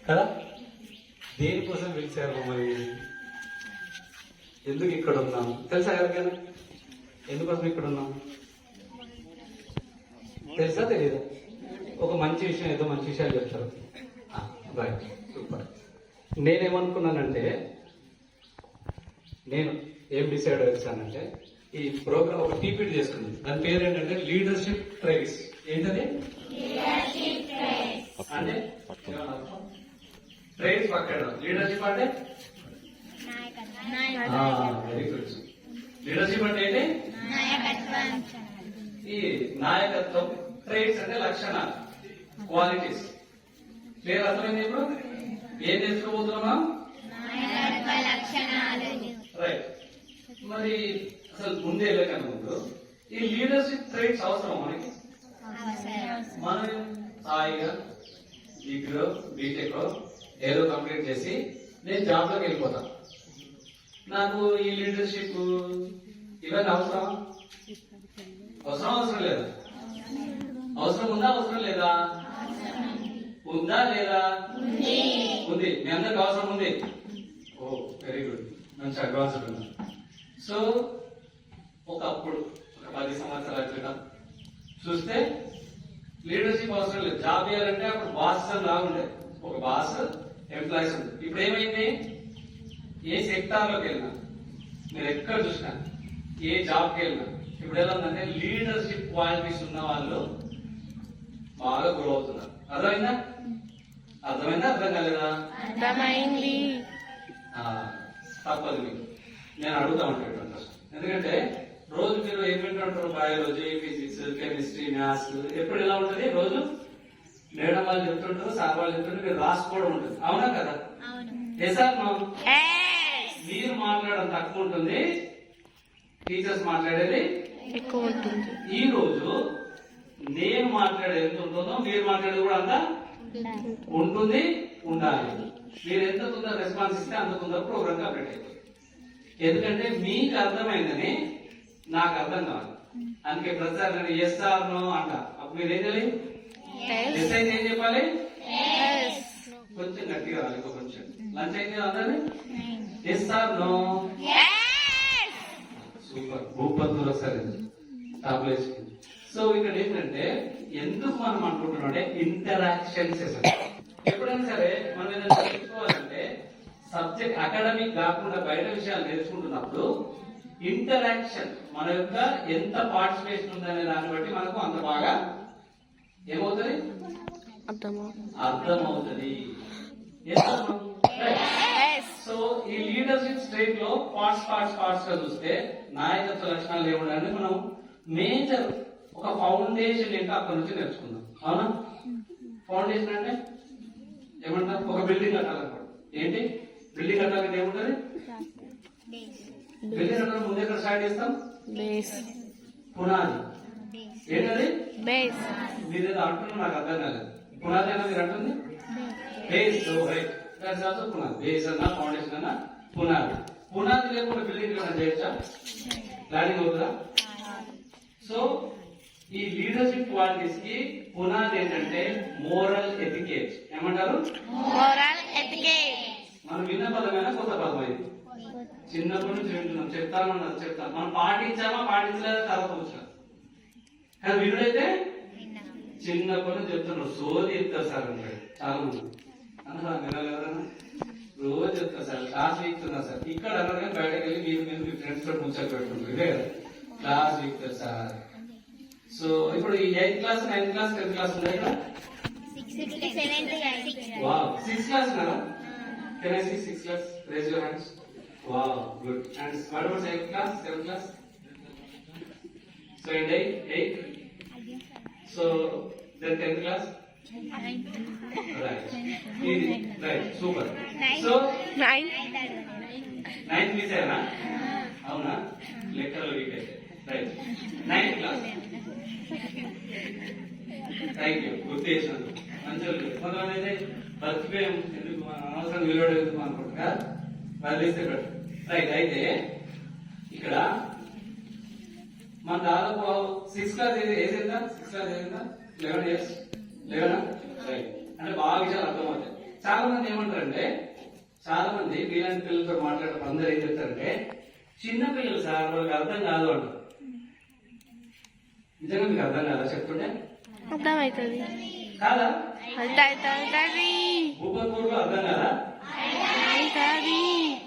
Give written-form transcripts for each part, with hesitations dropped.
కదా? దేనికోసం పిలిచారు మమ్మల్ని? ఎందుకు ఇక్కడ ఉన్నాం తెలుసా ఎవరికైనా? ఎందుకోసం ఇక్కడ ఉన్నాం తెలుసా తెలీదా? ఒక మంచి విషయం, ఏదో మంచి విషయాలు చెప్తారు. Right, super. నేనేమనుకున్నానంటే, నేను ఏం డిసైడ్ వచ్చానంటే, ఈ ప్రోగ్రామ్ ఒక టీపీటీ చేసుకుంది. దాని పేరు ఏంటంటే లీడర్షిప్ ట్రైల్స్. ఏంటది? అంటే ట్రైల్స్ పక్కన లీడర్షిప్ అంటే వెరీ గుడ్. లీడర్షిప్ అంటే ఏంటి? ఈ నాయకత్వం. ట్రైట్స్ అంటే లక్షణాలు, క్వాలిటీస్. పేరు అర్థమైంది? ఇప్పుడు ఏం నేర్చుకోబోతున్నాం? రైట్. మరి అసలు ముందే వెళ్ళకన్నా ముందు ఈ లీడర్షిప్ ట్రైట్స్ అవసరం మనకి. మనం హాయిగా డిగ్రీ బీటెక్ ఏదో కంప్లీట్ చేసి నేను జాబ్ లోకి వెళ్ళిపోతాను. నాకు ఈ లీడర్షిప్ ఇవన్నీ అవసరం అవసరం లేదా? అవసరం ఉందా అవసరం లేదా? ఉందా లేదా? ఉంది. మీ అందరికి అవసరం ఉంది. ఓ వెరీ గుడ్, మంచి అడ్వాన్స్డ్ ఉంది. సో ఒకప్పుడు ఒక 10 సంవత్సరాల క్రితం చూస్తే లీడర్షిప్ అవసరం లేదు. జాబ్ చేయాలంటే అప్పుడు బాస్ లాగుండే, ఒక బాస్ ఎంప్లాయీస్ ఉంది. ఇప్పుడు ఏమైంది? ఏ సెక్టార్ లోకి వెళ్ళినా, మీరు ఎక్కడ చూసినా, ఏ జాబ్కి వెళ్ళినా ఇప్పుడు ఎలా ఉందంటే లీడర్షిప్ క్వాలిటీస్ ఉన్న వాళ్ళు బాగా గ్రో అవుతున్నారు. అర్థమైందా? అర్థమైందా? అర్థం కాలేదా? అర్థమైంది. తప్పదు మీకు, నేను అడుగుతా ఉంటాను. ఎందుకంటే రోజు మీరు ఏం వింటుంటారు? Biology, physics, chemistry, maths. ఎప్పుడు ఎలా ఉంటుంది? రోజు మేడం వాళ్ళు చెప్తుంటారు, సార్ వాళ్ళు చెప్తుంటారు, మీరు రాసుకోవడం ఉంటుంది. అవునా కదా? ఏ సార్? మీరు మాట్లాడడం తక్కువ ఉంటుంది, టీచర్స్ మాట్లాడేది ఎక్కువ ఉంటుంది. ఈ రోజు నేను మాట్లాడేది ఎంత ఉంటుందో మీరు మాట్లాడేది కూడా అంత ఉంటుంది, ఉండాలి. మీరు ఎంత తొందర రెస్పాన్స్ ఇస్తే అంత తొందర ప్రోగ్రామ్ కంప్లీట్ అయిపోతుంది. ఎందుకంటే మీకు అర్థమైందని నాకు అర్థం కావాలి. అందుకే ప్రతిసారి నేను ఎస్ ఆర్ నో అంట. అప్పుడు మీరు ఏం చేయాలి? ఎస్ అయితే ఏం చెప్పాలి? కొంచెం గట్టిగా రావాలి. కొంచెం లంచ్ అయితే అందరినీ ఎస్ ఆర్ నో. సూపర్, భూపత్తులు వస్తారు టాప్లో వేసుకుంది. సో ఇక్కడ ఏంటంటే ఎందుకు మనం అనుకుంటున్నాం అంటే ఇంటరాక్షన్స్. ఎప్పుడైనా సరే మనం ఏదైనా నేర్చుకోవాలంటే సబ్జెక్ట్ అకాడమిక్ కాకుండా బయట విషయాలు నేర్చుకుంటున్నప్పుడు ఇంటరాక్షన్ మన యొక్క ఎంత పార్టిసిపేషన్ ఉందనే దాన్ని బట్టి మనకు అంత బాగా ఏమవుతుంది? అర్థమవుతుంది. సో ఈ లీడర్షిప్ స్టేట్ లో పార్ట్స్ గా చూస్తే నాయకత్వ లక్షణాలు ఏముండాలని మనం మేజర్ ఒక ఫౌండేషన్ ఏంటో అక్కడి నుంచి నేర్చుకుందాం. అవునా? ఫౌండేషన్ అంటే ఏమంటారు? ఒక బిల్డింగ్ కట్టాలనుకోండి. ఏంటి బిల్డింగ్ కట్టాలంటే ఏముంటది? బిల్డింగ్ కట్టాలి ముందు ఎక్కడ స్టార్ట్ చేస్తాం? పునాది. ఏంటది? మీరు ఏదో అంటున్నా నాకు అర్థం కాలేదు. పునాది అన్న మీరు అంటుంది బేస్. రైట్, దట్స్ ఆల్సో పునాది. బేస్ అన్నా ఫౌండేషన్ అన్నా పునాది. పునాది లేకుండా బిల్డింగ్ ఏమైనా చేయొచ్చా? ప్లానింగ్ అవుతుందా? సో ఈ లీడర్షిప్ క్వాలిటీస్ కి పునాది ఏంటంటే మోరల్ ఎథికేట్. ఏమంటారు? మోరల్ ఎథికేట్. మనం విన్న పదమైనా కొత్త పదం అయింది. చిన్నప్పటి నుంచి వింటున్నాం, చెప్తాను. మనం పాటించామా పాటించలేదా తర్వాత వచ్చాం. కానీ వీరుడైతే చిన్నప్పటి నుంచి చెప్తున్నారు. సోది చెప్తారు సార్ అంటాడు చాలా మంది. అన్నా వినలేదన్నా? రోజు చెప్తారు సార్, క్లాస్ వీక్తున్నారు సార్. ఇక్కడ అన్నారు కానీ బయటకు వెళ్ళి మీరు మీ ఫ్రెండ్స్ తోటి ముచ్చట పెట్టుకుంటారు. ఇదే కదా క్లాస్ వీక్తారు సార్. సో ఇప్పుడు ఈ 8th class 9th class 10th class ఉన్నాయి ఇక్కడ. 6th క్లాస్ ఉన్నారా? Can I see 6th class? Raise your hands. Wow, good. And what about 7th class? 7th class? So in 8? So then 10th class? Right, super. So 9th miss ayana? Avuna? Lecture week aithe. Right. 9th class. Thank you. Good day, sir. మంచి కొంతమంది బతికిపోయాం ఎందుకు అనవసరం విలువడు ఎందుకు అనుకుంటున్నా వదిలేస్తే పెట్టు. Right. అయితే ఇక్కడ మన దాదాపు 6th క్లాస్ ఏజ్ ఎంత? 6th క్లాస్ ఏజ్ ఎంత? 11 years. 11? రైట్. అంటే బాగా విషయాలు అర్థమవుతాయి. చాలా మంది ఏమంటారంటే, చాలా మంది మీలాంటి పిల్లలతో మాట్లాడటం అందరూ ఏం చెప్తారంటే, చిన్న పిల్లలు సార్ వాళ్ళకి అర్థం కాదు అంటారు. నిజంగా మీకు అర్థం కాదా చెప్తుంటే? అర్థమవుతుంది. కాదా? అవుతుంది. భూపత్పూర్లో అర్థం కాదా? అవుతుంది.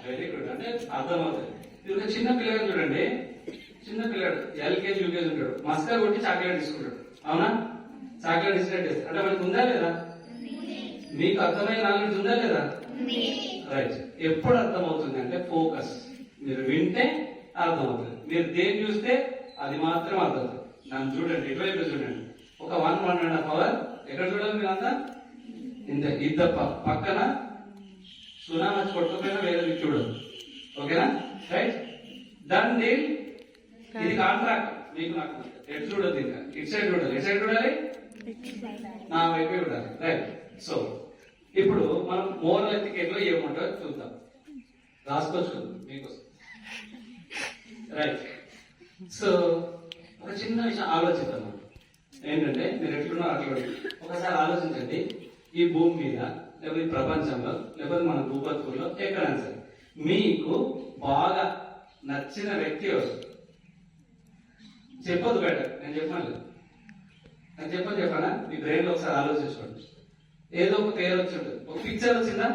Very good. అంటే అర్థమవుతుంది. ఇది ఒక చిన్న పిల్లగాడు చూడండి, చిన్న పిల్లాడు ఎల్కేజీ యూకేజీ ఉంటాడు, మస్కా కొట్టి చాక్లెట్ తీసుకుంటాడు. అవునా? చాక్లెట్ డిస్ట్రాక్ట్ చేస్తాడు. అంటే మనకి ఉందా లేదా? మీకు అర్థమైన నాలెడ్జ్ ఉందా లేదా? రైట్. ఎప్పుడు అర్థమవుతుంది అంటే ఫోకస్. మీరు వింటే అర్థమవుతుంది. మీరు దేని చూస్తే అది మాత్రం అర్థమవుతుంది. నన్ను చూడండి, ఇటువైపు చూడండి. ఒక 1.5 అవర్ ఎక్కడ చూడాలి మీరంతా? ఇంత ఇద్ద పక్కన సునామీ వచ్చి కొట్టుకుపోయినా వేరే చూడదు. ఓకేనా? రైట్. దాని డీల్. ఇది కాంట్రాక్ట్. మీకు నాకు ఎటు చూడదు, ఇంకా ఇటు సైడ్ చూడాలి. ఎటు సైడ్ చూడాలి? నా వైపే చూడాలి. రైట్. సో ఇప్పుడు మనం మోరల్ ఎతికేట్ లో ఏముంటుందో చూద్దాం. రాసుకోవచ్చు మీకోసం. రైట్. సో ఒక చిన్న విషయం ఆలోచిద్దాం. ఏంటంటే మీరు ఎట్లున్నారో అట్లా ఒకసారి ఆలోచించండి. ఈ భూమి మీద లేకపోతే ఈ ప్రపంచంలో లేకపోతే మన భూపత్తుల్లో ఎక్కడైనా సరే మీకు బాగా నచ్చిన వ్యక్తి ఎవరు? చెప్పదు బెటర్. నేను చెప్పాను, నేను చెప్పనా? మీ బ్రెయిన్ లో ఒకసారి ఆలోచించుకోండి. ఏదో ఒక పేరు వచ్చి ఉంటుంది. ఒక పిక్చర్ వచ్చిందా?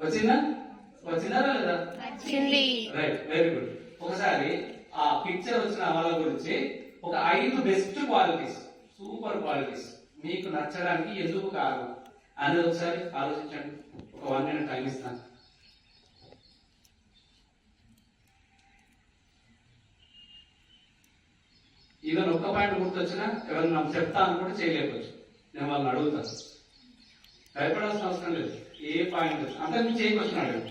వచ్చిందా లేదా? రైట్. Very good. ఒకసారి ఆ పిక్చర్ వచ్చిన వాళ్ళ గురించి ఒక 5 బెస్ట్ క్వాలిటీస్, సూపర్ క్వాలిటీస్ మీకు నచ్చడానికి ఎందుకు కారణం అనేది ఒకసారి ఆలోచించండి. ఒక 1 minute టైం ఇస్తాను. ఈవెన్ ఒక్క పాయింట్ గుర్తొచ్చినా ఎవరైనా నాకు చెప్తా అనుకుంటే చేయలేకపోవచ్చు. నేను వాళ్ళని అడుగుతాను. భయపడాల్సిన అవసరం లేదు. ఏ పాయింట్ అంటే మీరు చేయకొచ్చిన అడుగు.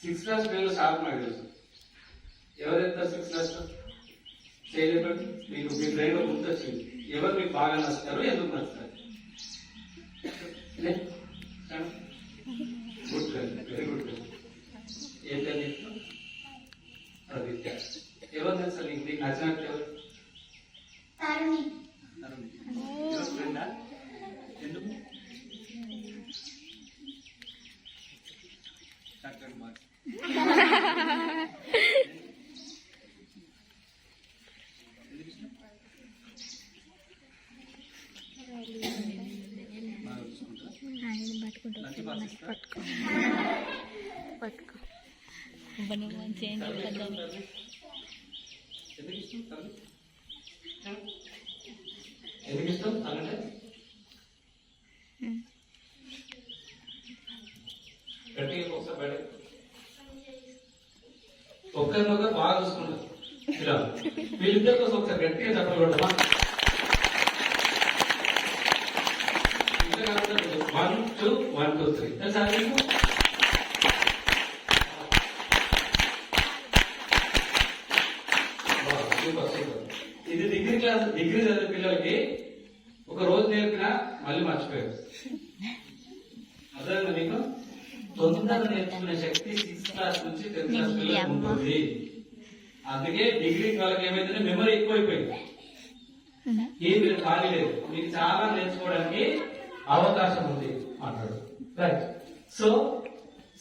6th క్లాస్ పిల్లలు షార్ప్ నాకు తెలుసు. ఎవరెత్తారు 6th క్లాస్ లో? చేయలేకపోతే మీకు మీ బ్రెయిన్ లో గుర్తొచ్చింది. ఎవరు మీకు బాగా నచ్చుతారు, ఎందుకు నచ్చుతారు? Good girl, very good girl. ఏం చదివిస్తాం? ఆదిత్య. ఎవరు నచ్చారు మీకు నచ్చినట్టు? ఎవరు? ఫ్రెండా? ఎందుకు? Chocolate box. పట్టుకో. ఎందుకు ఇష్టం అంటే గట్టిగా ఒకసారి బయట ఒక్కరినొకరు బాగా చూసుకుంటారు. ఇలా వీళ్ళిద్దరి కోసం ఒకసారి గట్టిగా చెప్పలు కొట్టమా? 1 2 1 2 3 తెలుసా? Super super. ఇది డిగ్రీ చదివే పిల్లలకి ఒక రోజు నేర్పినా మళ్ళీ మర్చిపోయారు. అర్థమైందా మీకు? తొందరగా నేర్చుకునే శక్తి 6th క్లాస్ నుంచి 10th క్లాస్ పిల్లలకు ఉంటుంది. అందుకే డిగ్రీ వాళ్ళకి ఏమైతే మెమరీ ఎక్కువైపోయింది. ఏం మీరు ఖాళీ లేదు. మీకు చాలా నేర్చుకోవడానికి అవకాశం ఉంది. మాట్లాడు. రైట్. సో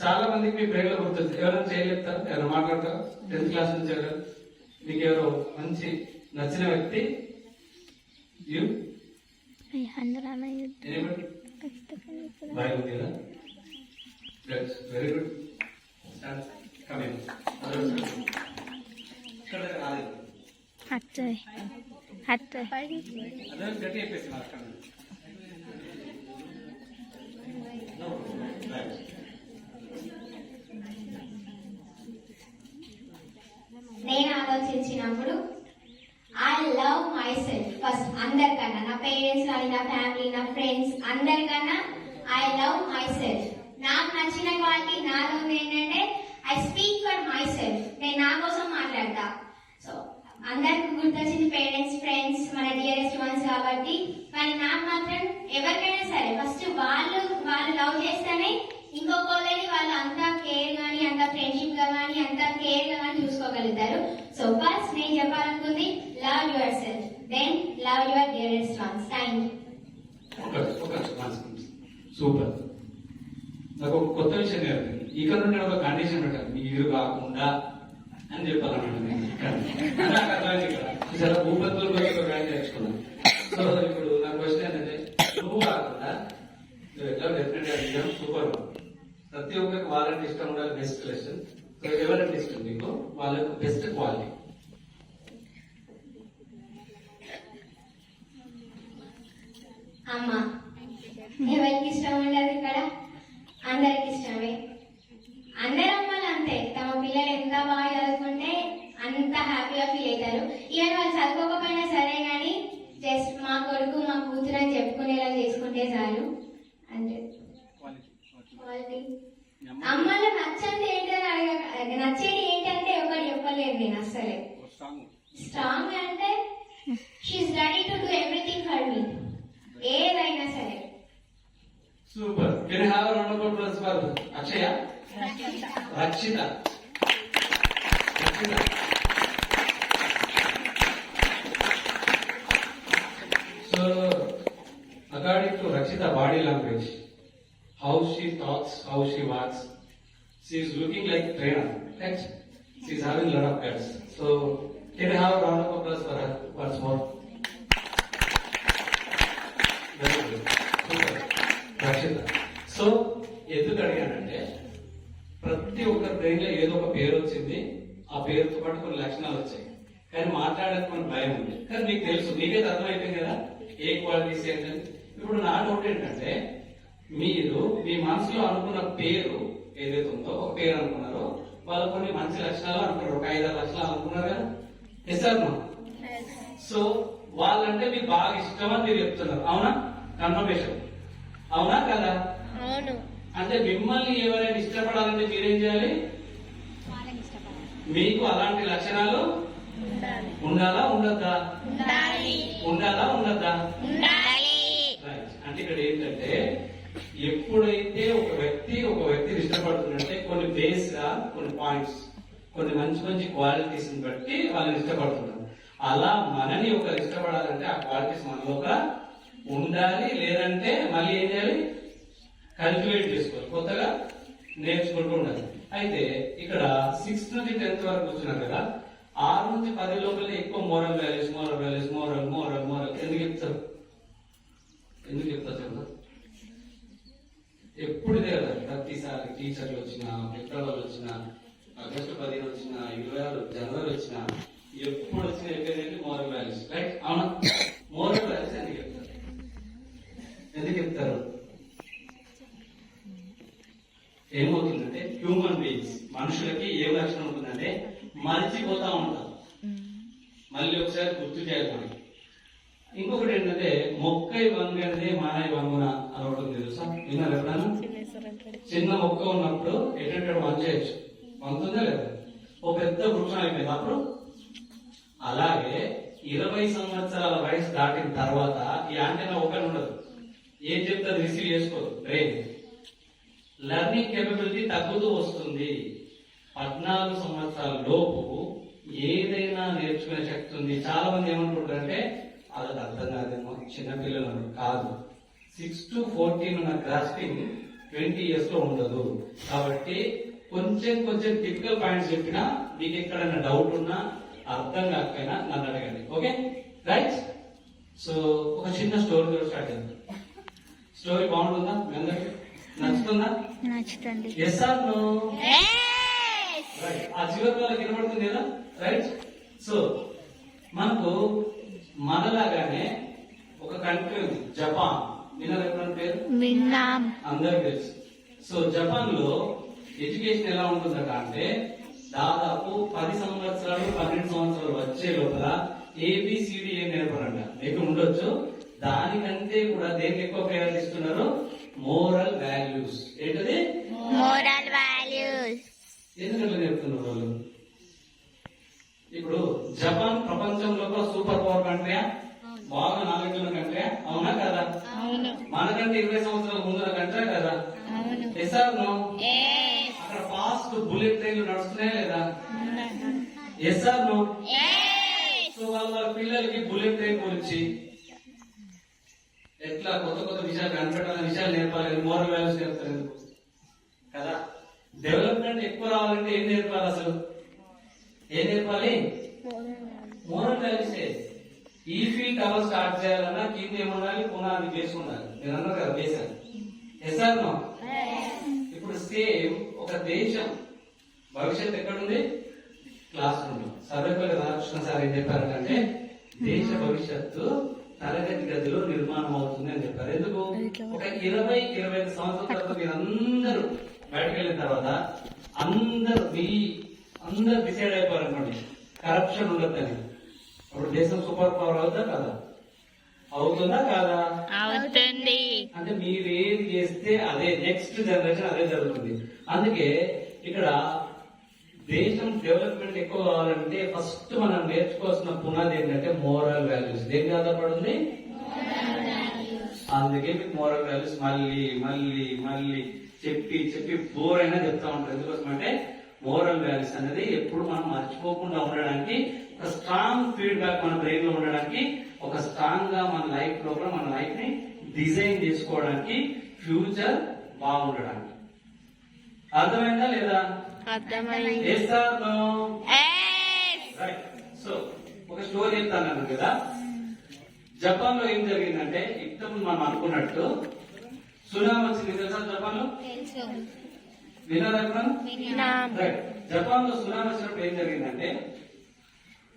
చాలా మందికి మీ బ్రెయిన్ లో గుర్తుంది. ఎవరైనా చేయలేపుతారు, ఎవరైనా మాట్లాడతారు? 10th క్లాస్ నుంచి ఎవరు? మీకు ఎవరు మంచి నచ్చిన వ్యక్తి? Very good. గట్టి అయిపోయింది మాట్లాడండి. నేను ఆలోచించినప్పుడు I love my self first. అందరికన్నా, నా పేరెంట్స్ కానీ, నా ఫ్యామిలీ, నా ఫ్రెండ్స్ అందరికన్నా ఐ లవ్ మై సెల్ఫ్. నాకు నచ్చిన క్వాలిటీ నాలో ఏంటంటే I speak for my self. నేను నా కోసం మాట్లాడతా. సో అందరికి గుర్తొచ్చింది పేరెంట్స్, ఫ్రెండ్స్, మన డియరెస్ట్ వన్స్ కాబట్టి. కానీ నాకు మాత్రం ఎవరికైనా సరే ఫస్ట్ వాళ్ళు లవ్ చేస్తేనే ఇంకొకళ్ళని వాళ్ళు అంతా కేర్ గానీ, అంత ఫ్రెండ్షిప్ గా గానీ, అంత కేర్ గా గానీ చూసుకోగలుగుతారు. సో ఫస్ట్ నేను చెప్పాలనుకుంది love yourself, then love your dearest ones. Thank you. Super. నాకు ఒక కొత్త విషయం నేర్పింది. ఇక్కడ నుండి ఒక కండిషన్ పెట్టాను, మీరు కాకుండా అని చెప్పాలన్నమాట. నేను ఇక్కడ నాకు అర్థమైంది. ఇక్కడ చాలా భూపతులు పోయి ఒక వ్యాఖ్య నేర్చుకున్నాను. సో ఇప్పుడు నా క్వశ్చన్ ఏంటంటే, నువ్వు కాకుండా నువ్వు ఎట్లా డెఫినెట్ గా సూపర్. ప్రతి ఒక్కరికి వాళ్ళంటే ఇష్టం ఉండాలి, బెస్ట్ క్వశ్చన్. సో ఎవరంటే ఇష్టం మీకు, వాళ్ళకు బెస్ట్ క్వాలిటీ. అమ్మ. ఎవరికి ఇష్టం ఉండదు ఇక్కడ, అందరికి ఇష్టమే. అందరు అమ్మలు అంతే, తమ పిల్లలు ఎంత బాగా చదువుకుంటే అంత హ్యాపీగా ఫీల్ అవుతారు. ఈవెన్ వాళ్ళు చదువుకోకపోయినా సరే కానీ జస్ట్ మా కొడుకు మా కూతురు అని చెప్పుకునేలా చేసుకుంటే చాలు. అంటే క్వాలిటీ. అమ్మలో నచ్చంది ఏంటని అడగ, నచ్చేది ఏంటంటే ఒకటి చెప్పలేదు నేను అస్సలే. స్ట్రాంగ్ అంటే she is ready to do everything for me, ఏదైనా సరే. Super. Can you have round of applause for Akshaya? Rakshita. So, according to Rakshita body language, how she talks, how she walks, she is looking like a trainer, right? She is having a lot of guts. So, can you have a round of applause for her once more? Very good. Super. Rakshita. So, ఎందుకు అడిగానంటే, ప్రతి ఒక్క brain లో ఏదో ఒక పేరు వచ్చింది, ఆ పేరుతో పాటు కొన్ని లక్షణాలు వచ్చాయి, కానీ మాట్లాడడానికి మనకు భయం ఉంది. కానీ మీకు తెలుసు, మీకైతే అర్థమైపోయింది కదా ఏ క్వాలిటీస్ ఏంటని. ఇప్పుడు నా డౌట్ ఏంటంటే, మీరు మీ మనసులో అనుకున్న పేరు ఏదైతే ఉందో, ఒక పేరు అనుకున్నారో, వాళ్ళు కొన్ని మంచి లక్షణాలు అనుకున్నారు, ఒక 5-6 లక్షణాలు అనుకున్నారు కదా. Yes or no? సో వాళ్ళంటే మీకు బాగా ఇష్టం అని మీరు చెప్తున్నారు, అవునా? కన్ఫర్మేషన్ అవునా కదా? అవును. అంటే మిమ్మల్ని ఎవరైనా ఇష్టపడాలంటే మీరేం చేయాలి? మీకు అలాంటి లక్షణాలు ఉండాలా ఉండద్దా? ఉండాలా ఉండద్దా? అంటే ఇక్కడ ఏంటంటే, ఎప్పుడైతే ఒక వ్యక్తిని ఇష్టపడుతుందంటే కొన్ని బేస్ గా కొన్ని పాయింట్స్, కొన్ని మంచి మంచి క్వాలిటీస్ బట్టి వాళ్ళని ఇష్టపడుతున్నారు. అలా మనని ఒకరు ఇష్టపడాలంటే ఆ క్వాలిటీస్ మనలో ఉండాలి. లేదంటే మళ్ళీ ఏం చేయాలి? కల్టివేట్ చేసుకోవాలి, కొత్తగా నేర్చుకుంటూ ఉండాలి. అయితే ఇక్కడ 6th నుంచి 10th వరకు కూర్చున్నారు కదా, 6 నుంచి 10 లోపల ఎక్కువ మోరల్ వాల్యూస్ ఎందుకు చెప్తారు? చెప్పండి. ఎప్పుడు ఇదే కదా, ప్రతిసారి టీచర్లు వచ్చినా, పెద్దవాళ్ళు వచ్చినా, ఆగస్టు 15 వచ్చినా, 26 జనవరి వచ్చినా, ఎప్పుడు వచ్చినా చెప్పేది మోరల్ వాల్యూస్, రైట్? అవునా? మోరల్ వాల్యూస్ ఎందుకు చెప్తారు? ఏమవుతుందంటే, హ్యూమన్ బీయింగ్స్, మనుషులకి ఏం లక్షణం ఉంటుందంటే మర్చిపోతా ఉంటారు. మళ్ళీ ఒకసారి గుర్తు చేయాలి మనకి. ఇంకొకటి ఏంటంటే, మొక్కై వంగదే మానై వంగున అని ఒకటి తెలుసా? విన్నారు ఎప్పుడన్నా? చిన్న మొక్క ఉన్నప్పుడు ఎటువంటి వంచేయచ్చు, వంతుందా లేదా? ఓ పెద్ద వృక్షం అయిపోయింది అప్పుడు. అలాగే 20 సంవత్సరాల వయసు దాటిన తర్వాత ఈ యాంటెన్నా ఒకటి ఉండదు, ఏం చెప్తే రిసీవ్ చేసుకోదు బ్రెయిన్. లెర్నింగ్ కేపబిలిటీ తగ్గుతూ వస్తుంది. 14 సంవత్సరాల లోపు ఏదైనా నేర్చుకునే శక్తి ఉంది. చాలా మంది ఏమనుకుంటారంటే, అది అర్థం కాదేమో, చిన్నపిల్లలు కాదు. 6 to 14 ఉన్న గ్రాస్పింగ్ 20 years లో ఉండదు. కాబట్టి కొంచెం టిపికల్ పాయింట్స్ చెప్పినా, మీకు ఎక్కడైనా డౌట్ ఉన్నా, అర్థం కాకపోయినా నన్ను అడగండి. Okay right? సో ఒక చిన్న స్టోరీ స్టార్ట్ చేద్దాం. స్టోరీ బాగుంటుందా? మీ అందరికి నచ్చుతుందా? నచ్చుతుంది. Yes or no? రైట్. ఆ చివరి వాళ్ళకి వినబడుతుంది కదా, రైట్? సో మనకు మనలాగానే ఒక కంట్రీ ఉంది, జపాన్. విన్నారు ఎప్పుడైనా పేరు? విన్నాం. అందరికి తెలుసు. సో జపాన్ లో ఎడ్యుకేషన్ ఎలా ఉంటుందట అంటే, దాదాపు 10 సంవత్సరాలు 12 సంవత్సరాలు వచ్చే లోపల ఏబిసిడి ఏం నేర్పరంట. మీకు ఉండొచ్చు, దానికంటే కూడా దేనికి ఎక్కువ ప్రయారిటీ ఇస్తున్నారు? Moral values. ఏంటది? Moral values. ఎందుకంటే నేర్పుతున్నారు వాళ్ళు. ఇప్పుడు జపాన్ ప్రపంచంలో సూపర్ పవర్ కంట్రీయా, బాగా నాలెడ్జ్ ఉన్న కంట్రీయా, అవునా కదా? మనకంటే 20 సంవత్సరాల ముందున్న కంట్రీ కదా? Yes or no? అక్కడ ఫాస్ట్ బుల్లెట్ ట్రైన్లు నడుస్తున్నాయా లేదా? Yes or no? సో వాళ్ళ పిల్లలకి బుల్లెట్ ట్రైన్ గురించి ఎట్లా ఇట్లా కొత్త కొత్త విషయాలు కనిపెట్టాలని విషయాలు నేర్పాలి, మోరల్ వాల్యూస్ నేర్పుతారు ఎందుకు కదా. డెవలప్మెంట్ ఎక్కువ రావాలంటే ఏం నేర్పాలి అసలు? ఏం నేర్పాలి? మోరల్ వాల్యూసే. ఈఫీ టవర్ స్టార్ట్ చేయాలన్నా కింద ఏముండాలి? పునాది బేస్ ఉండాలి. మీరు అన్నారు కదా బేస్ అని. Yes or no? ఇప్పుడు సేమ్ ఒక దేశం భవిష్యత్తు ఎక్కడుంది? క్లాస్ రూమ్ లో. సర్వేపల్లి రాధాకృష్ణ సార్ ఏం చెప్పారంటే దేశ భవిష్యత్తు తరగతి గదిలో నిర్మాణం అవుతుంది అని చెప్పారు. ఎందుకు? ఒక 20-25 సంవత్సరాల తర్వాత మీరందరూ బయటకు వెళ్ళిన తర్వాత అందరూ డిసైడ్ అయిపోయారు అనుకోండి కరప్షన్ ఉండొద్దని. అప్పుడు దేశం సూపర్ పవర్ అవుతుందా కదా? అవుతుందా కాదా? అవుతుంది. అంటే మీరు ఏది చేస్తే అదే నెక్స్ట్ జనరేషన్ అదే జరుగుతుంది. అందుకే ఇక్కడ దేశం డెవలప్మెంట్ ఎక్కువ కావాలంటే ఫస్ట్ మనం నేర్చుకోవాల్సిన పునాది ఏంటంటే మోరల్ వాల్యూస్. దేని ఆధారపడింది? అందుకే మీకు మోరల్ వాల్యూస్ మళ్ళీ మళ్ళీ మళ్ళీ చెప్పి చెప్పి బోర్ అయినా చెప్తా ఉంటారు. ఎందుకోసం అంటే మోరల్ వాల్యూస్ అనేది ఎప్పుడు మనం మర్చిపోకుండా ఉండడానికి, ఒక స్ట్రాంగ్ ఫీడ్బ్యాక్ మన బ్రెయిన్ లో ఉండడానికి, ఒక స్ట్రాంగ్ గా మన లైఫ్ లోపల మన లైఫ్ ని డిజైన్ చేసుకోవడానికి, ఫ్యూచర్ బాగుండడానికి. అర్థమైందా లేదా? అర్థమైంది. సో ఒక స్టోరీ చెప్తాను కదా. జపాన్ లో ఏం జరిగిందంటే ఇంతకు మనం అనుకున్నట్టు సునామీ వచ్చింది తెలుసా జపాన్ లో? విన్నారా? రైట్. జపాన్ లో సునామీ వచ్చినప్పుడు ఏం జరిగిందంటే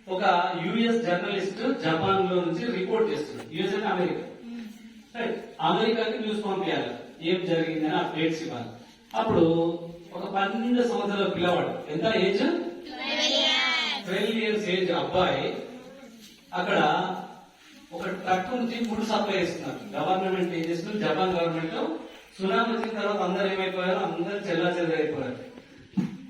ఒక యుఎస్ జర్నలిస్ట్ జపాన్ లో నుంచి రిపోర్ట్ చేస్తుంది. యుఎస్ అంటే అమెరికా. రైట్. అమెరికాకి న్యూస్ పంపించాలి ఏం జరిగిందని అప్డేట్స్ ఇవ్వాలి. అప్పుడు ఒక 12 సంవత్సరాల పిల్లవాడు, ఎంత ఏజ్? 12 years ఏజ్ అబ్బాయి అక్కడ ఒక ట్రక్ నుంచి ఫుడ్ సప్లై చేస్తున్నారు. గవర్నమెంట్ ఏం చేస్తున్నారు? జపాన్ గవర్నమెంట్ సునామీ వచ్చిన తర్వాత అందరు ఏమైపోయారు? అందరు చెల్లాచెదరైపోయారు.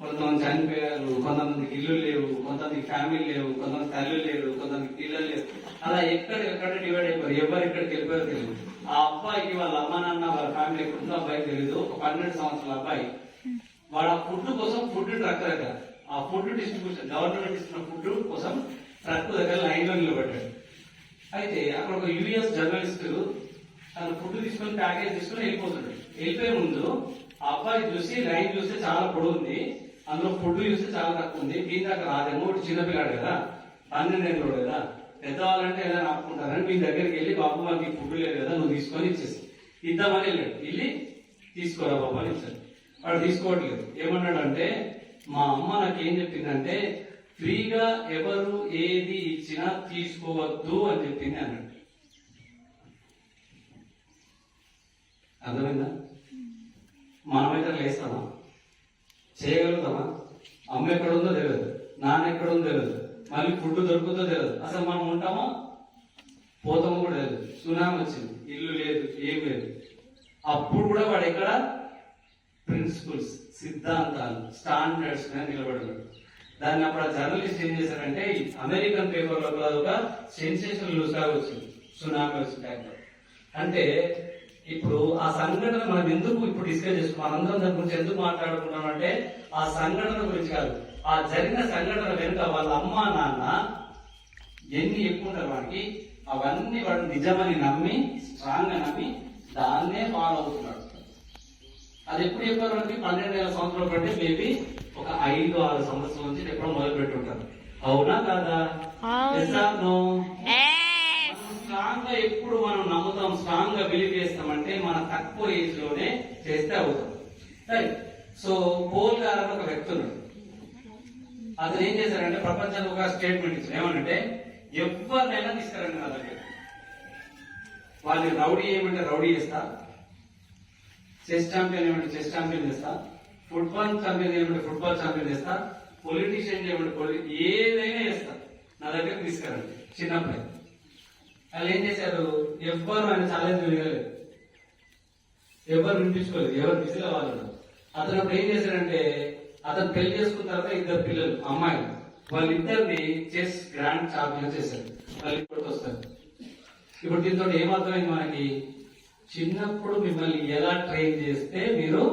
కొంతమంది చనిపోయారు, కొంతమందికి ఇల్లు లేవు, కొంతమందికి ఫ్యామిలీ లేవు, కొంతమంది తల్లులు లేరు, కొంతమందికి పిల్లలు లేవు. అలా ఎక్కడెక్కడ డివైడ్ అయిపోయారు. ఎవరు ఎక్కడికి వెళ్ళిపోయారో తెలియదు. ఆ అబ్బాయికి వాళ్ళ అమ్మ నాన్న వాళ్ళ ఫ్యామిలీ ఎక్కడుందో అబ్బాయికి తెలియదు. ఒక 12 సంవత్సరాల అబ్బాయి వాడు ఆ ఫుడ్ కోసం ఫుడ్ ట్రక్ దగ్గర, ఆ ఫుడ్ డిస్ట్రిబ్యూషన్ గవర్నమెంట్ ఇస్తున్న ఫుడ్ కోసం ట్రక్ దగ్గర లైన్ లో నిలబడ్డాడు. అయితే అక్కడ ఒక యుఎస్ జర్నలిస్ట్ తన ఫుడ్ తీసుకొని ప్యాకేజ్ తీసుకుని వెళ్ళిపోతున్నాడు. వెళ్ళిపోయే ముందు ఆ అబ్బాయి చూసి లైన్ చూస్తే చాలా పొడవు ఉంది, అందులో ఫుడ్ చూస్తే చాలా తక్కువ ఉంది, దీని దగ్గర రాదేమో, చిన్నపిల్లాడు కదా, 12 ఏళ్ళు కదా, పెద్దవాళ్ళంటే ఎలా ఆపుకుంటారని మీ దగ్గరికి వెళ్ళి బాబు మనకి ఫుడ్ లేదు కదా నువ్వు తీసుకొని ఇచ్చేసి ఇద్దామని వెళ్ళాడు. వెళ్ళి తీసుకోరా బాబు అని ఇచ్చాడు. వాడు తీసుకోవట్లేదు. ఏమన్నాడు అంటే మా అమ్మ నాకేం చెప్పిందంటే ఫ్రీగా ఎవరు ఏది ఇచ్చినా తీసుకోవద్దు అని చెప్పింది అన్నాడు. అర్థమైందా? మనమైతే లేస్తామా? చేయగలుగుతామా? అమ్మ ఎక్కడుందో తెలియదు, నాన్న ఎక్కడుందో తెలియదు, మళ్ళీ ఫుడ్ దొరుకుతుందో తెలియదు, అసలు మనం ఉంటామా పోతామో కూడా తెలియదు. సునామీ వచ్చింది, ఇల్లు లేదు, ఏం లేదు. అప్పుడు కూడా వాడు ఎక్కడ ప్రిన్సిపల్స్, సిద్ధాంతాలు, స్టాండర్డ్స్ నిలబడ్డాడు. దాన్ని అప్పుడు ఆ జర్నలిస్ట్ ఏం చేశారంటే అమెరికన్ పేపర్ లో ఒక సెన్సేషనల్ న్యూస్ లాగా వచ్చింది సునామీ వచ్చిన టైంలో. అంటే ఇప్పుడు ఆ సంఘటన మనం ఎందుకు ఇప్పుడు డిస్కస్ చేసుకున్నాం, మనందరం దాని గురించి ఎందుకు మాట్లాడుకుంటాం అంటే ఆ సంఘటన గురించి కాదు, ఆ జరిగిన సంఘటన వెనుక వాళ్ళ అమ్మ నాన్న ఎన్ని ఎక్కువ ఉంటారు వాడికి, అవన్నీ వాడు నిజమని నమ్మి స్ట్రాంగ్ గా నమ్మి దాన్నే ఫాలో అవుతున్నాడు. అది ఎప్పుడు చెప్పారు అంటే 12 సంవత్సరాలు బట్టి మేబీ ఒక 5-6 సంవత్సరాల నుంచి ఎప్పుడో మొదలు పెట్టుంటారు. అవునా కాదా? స్ట్రాంగ్ గా ఎప్పుడు మనం నమ్ముతాం, స్ట్రాంగ్ గా బిలీవ్ చేస్తామంటే మన తక్కువ ఏజ్ లోనే చేస్తే అవుతాం. రైట్. సో పోల్ గారు ఒక వ్యక్తి ఉన్నాడు. అతను ఏం చేశారంటే ప్రపంచానికి ఒక స్టేట్మెంట్ ఇచ్చారు. ఏమనంటే ఎవరినైనా తీసుకురండి నా దగ్గర, వాళ్ళని రౌడీ ఏమంటే రౌడీ చేస్తా, చెస్ ఛాంపియన్ ఏమంటే చెస్ ఛాంపియన్ చేస్తా, ఫుట్బాల్ ఛాంపియన్ ఏమంటే ఫుట్బాల్ ఛాంపియన్ చేస్తా, పొలిటీషియన్ ఏమంటే ఏదైనా చేస్తా, నా దగ్గర తీసుకురండి. చిన్నప్పుడే వాళ్ళు ఏం చేశారు, ఎవ్వరు ఆయన ఛాలెంజ్ వినలేదు, ఎవరు వినిపించుకోలేదు, ఎవరు బిజీగా వాళ్ళు. అతను అప్పుడు ఏం చేశాడంటే అతను పెళ్లి చేసుకున్న తర్వాత 2 పిల్లలు అమ్మాయిలు, వాళ్ళిద్దరిని చెస్ గ్రాండ్ ఛాంపియన్ చేశారు. వాళ్ళు ఇప్పటికి వస్తారు. ఇప్పుడు దీంతో ఏమర్థమైంది మనకి, చిన్నప్పుడు మిమ్మల్ని ఎలా ట్రైన్ చేస్తే మీరు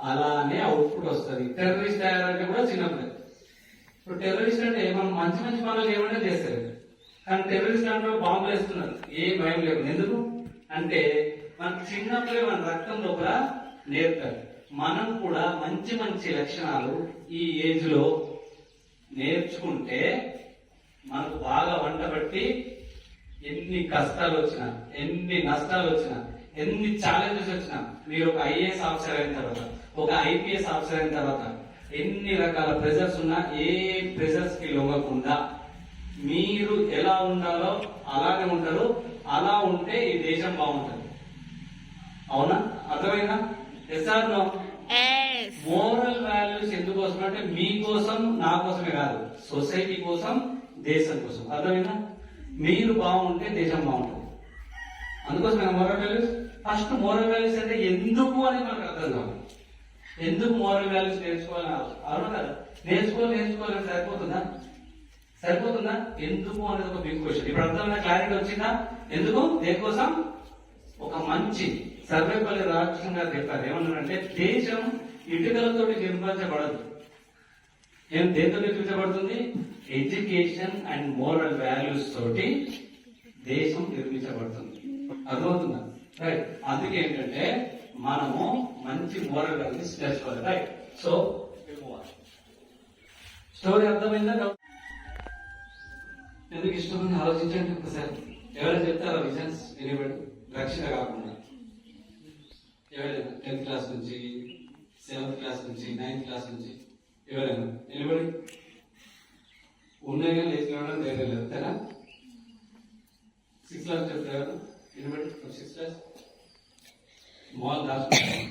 అలానే అవుట్పుట్ వస్తుంది. టెర్రరిస్ట్ అయ్యారంటే కూడా చిన్నప్పుడే. ఇప్పుడు టెర్రరిస్ట్ అంటే మనం మంచి మంచి పనులు ఏమంటే చేస్తారు, కానీ టెర్రరిస్ట్ అంటే బాంబులు వేస్తున్నారు ఏ భయం లేకుండా. ఎందుకు? అంటే మనకు చిన్నప్పుడే మన రక్తం లోపల నేర్పుతారు. మనం కూడా మంచి మంచి లక్షణాలు ఈ ఏజ్ లో నేర్చుకుంటే మనకు బాగా వంట పట్టి ఎన్ని కష్టాలు వచ్చినా, ఎన్ని నష్టాలు వచ్చినా, ఎన్ని ఛాలెంజెస్ వచ్చినా, మీరు ఒక ఐఏఎస్ ఆఫీసర్ అయిన తర్వాత, ఒక ఐపీఎస్ ఆఫీసర్ అయిన తర్వాత, ఎన్ని రకాల ప్రెజర్స్ ఉన్నా ఏ ప్రెజర్స్ కి లొంగకుండా మీరు ఎలా ఉండాలో అలానే ఉంటారు. అలా ఉంటే ఈ దేశం బాగుంటుంది. అవునా? అర్థమైందా? SR no? మోరల్ వాల్యూస్ ఎందుకోసం అంటే మీకోసం, నా కోసమే కాదు, సొసైటీ కోసం, దేశం కోసం. అర్థమైందా? మీరు బాగుంటే దేశం బాగుంటుంది. అందుకోసమే moral values. First moral values అంటే ఎందుకు అని మనకు అర్థం కావాలి. ఎందుకు మోరల్ వాల్యూస్ నేర్చుకోవాలని అవును కదా? నేర్చుకోవాలని సరిపోతుందా? ఎందుకు అనేది ఒక బిగ్ క్వశ్చన్. ఇప్పుడు అర్థమైన క్లారిటీ వచ్చిందా? ఎందుకు, దేనికోసం? ఒక మంచి సర్వేపల్లి రామకృష్ణ గారు చెప్పారు. ఏమన్నారంటే దేశం ఇటుకలతో నిర్మించబడదు. దేంతో నిర్మించబడుతుంది? ఎడ్యుకేషన్ అండ్ మోరల్ వాల్యూస్ తోటి దేశం నిర్మించబడుతుంది. అర్థమవుతుందా? రైట్. అందుకే ఏంటంటే మనము మంచి మోరల్ వాల్యూస్ నేర్చుకోవాలి. రైట్. సో స్టోరీ అర్థమైందా? ఎందుకు ఇష్టం ఆలోచించండి ఒకసారి. ఎవరైనా చెప్తారా విజన్స్? ఎనిబడి రక్షణ కాకుండా ఎవరైనా 10th క్లాస్ నుంచి, 7th క్లాస్ నుంచి, 9th క్లాస్ నుంచి ఎవరైనా ఎనిబడి ఉన్నాయి కానీ లేచి రావడం ధైర్యం లేదు. అంతేనా? 6th క్లాస్ చెప్తారు ఎనిబడి? 6th class mall దాచుకుంటారు.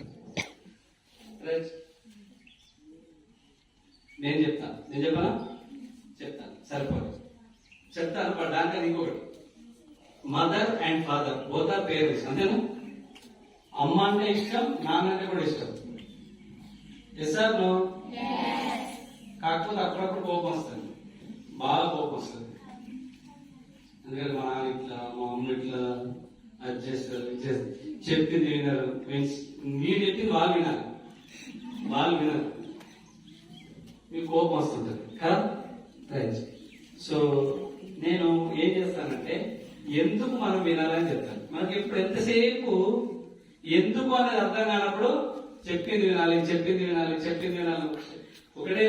నేను చెప్పనా? చెప్తాను, సరిపోదు. చెప్తాను. బట్ దాంట్లో ఇంకొకటి, mother and father both are parents. అంతేనా? అమ్మ అంటే ఇష్టం, నాన్న అంటే కూడా ఇష్టం. Yes or no? కాకపోతే అప్పుడప్పుడు కోపం వస్తుంది, బాగా కోపం వస్తుంది. ఎందుకంటే మా నాన్న ఇట్లా, మా అమ్మ ఇట్లా, అది చేస్తారు, ఇది చేస్తారు, చెప్పింది వినరు. మీన్స్ మీరు చెప్పింది వాళ్ళు వినరు, మీకు కోపం వస్తుంటది కదా? రైట్. సో నేను ఏం చేస్తానంటే ఎందుకు మనం వినాలని చెప్తాను. మనకి ఇప్పుడు ఎంతసేపు ఎందుకు అనేది అర్థం కానప్పుడు చెప్పింది వినాలి ఒకటే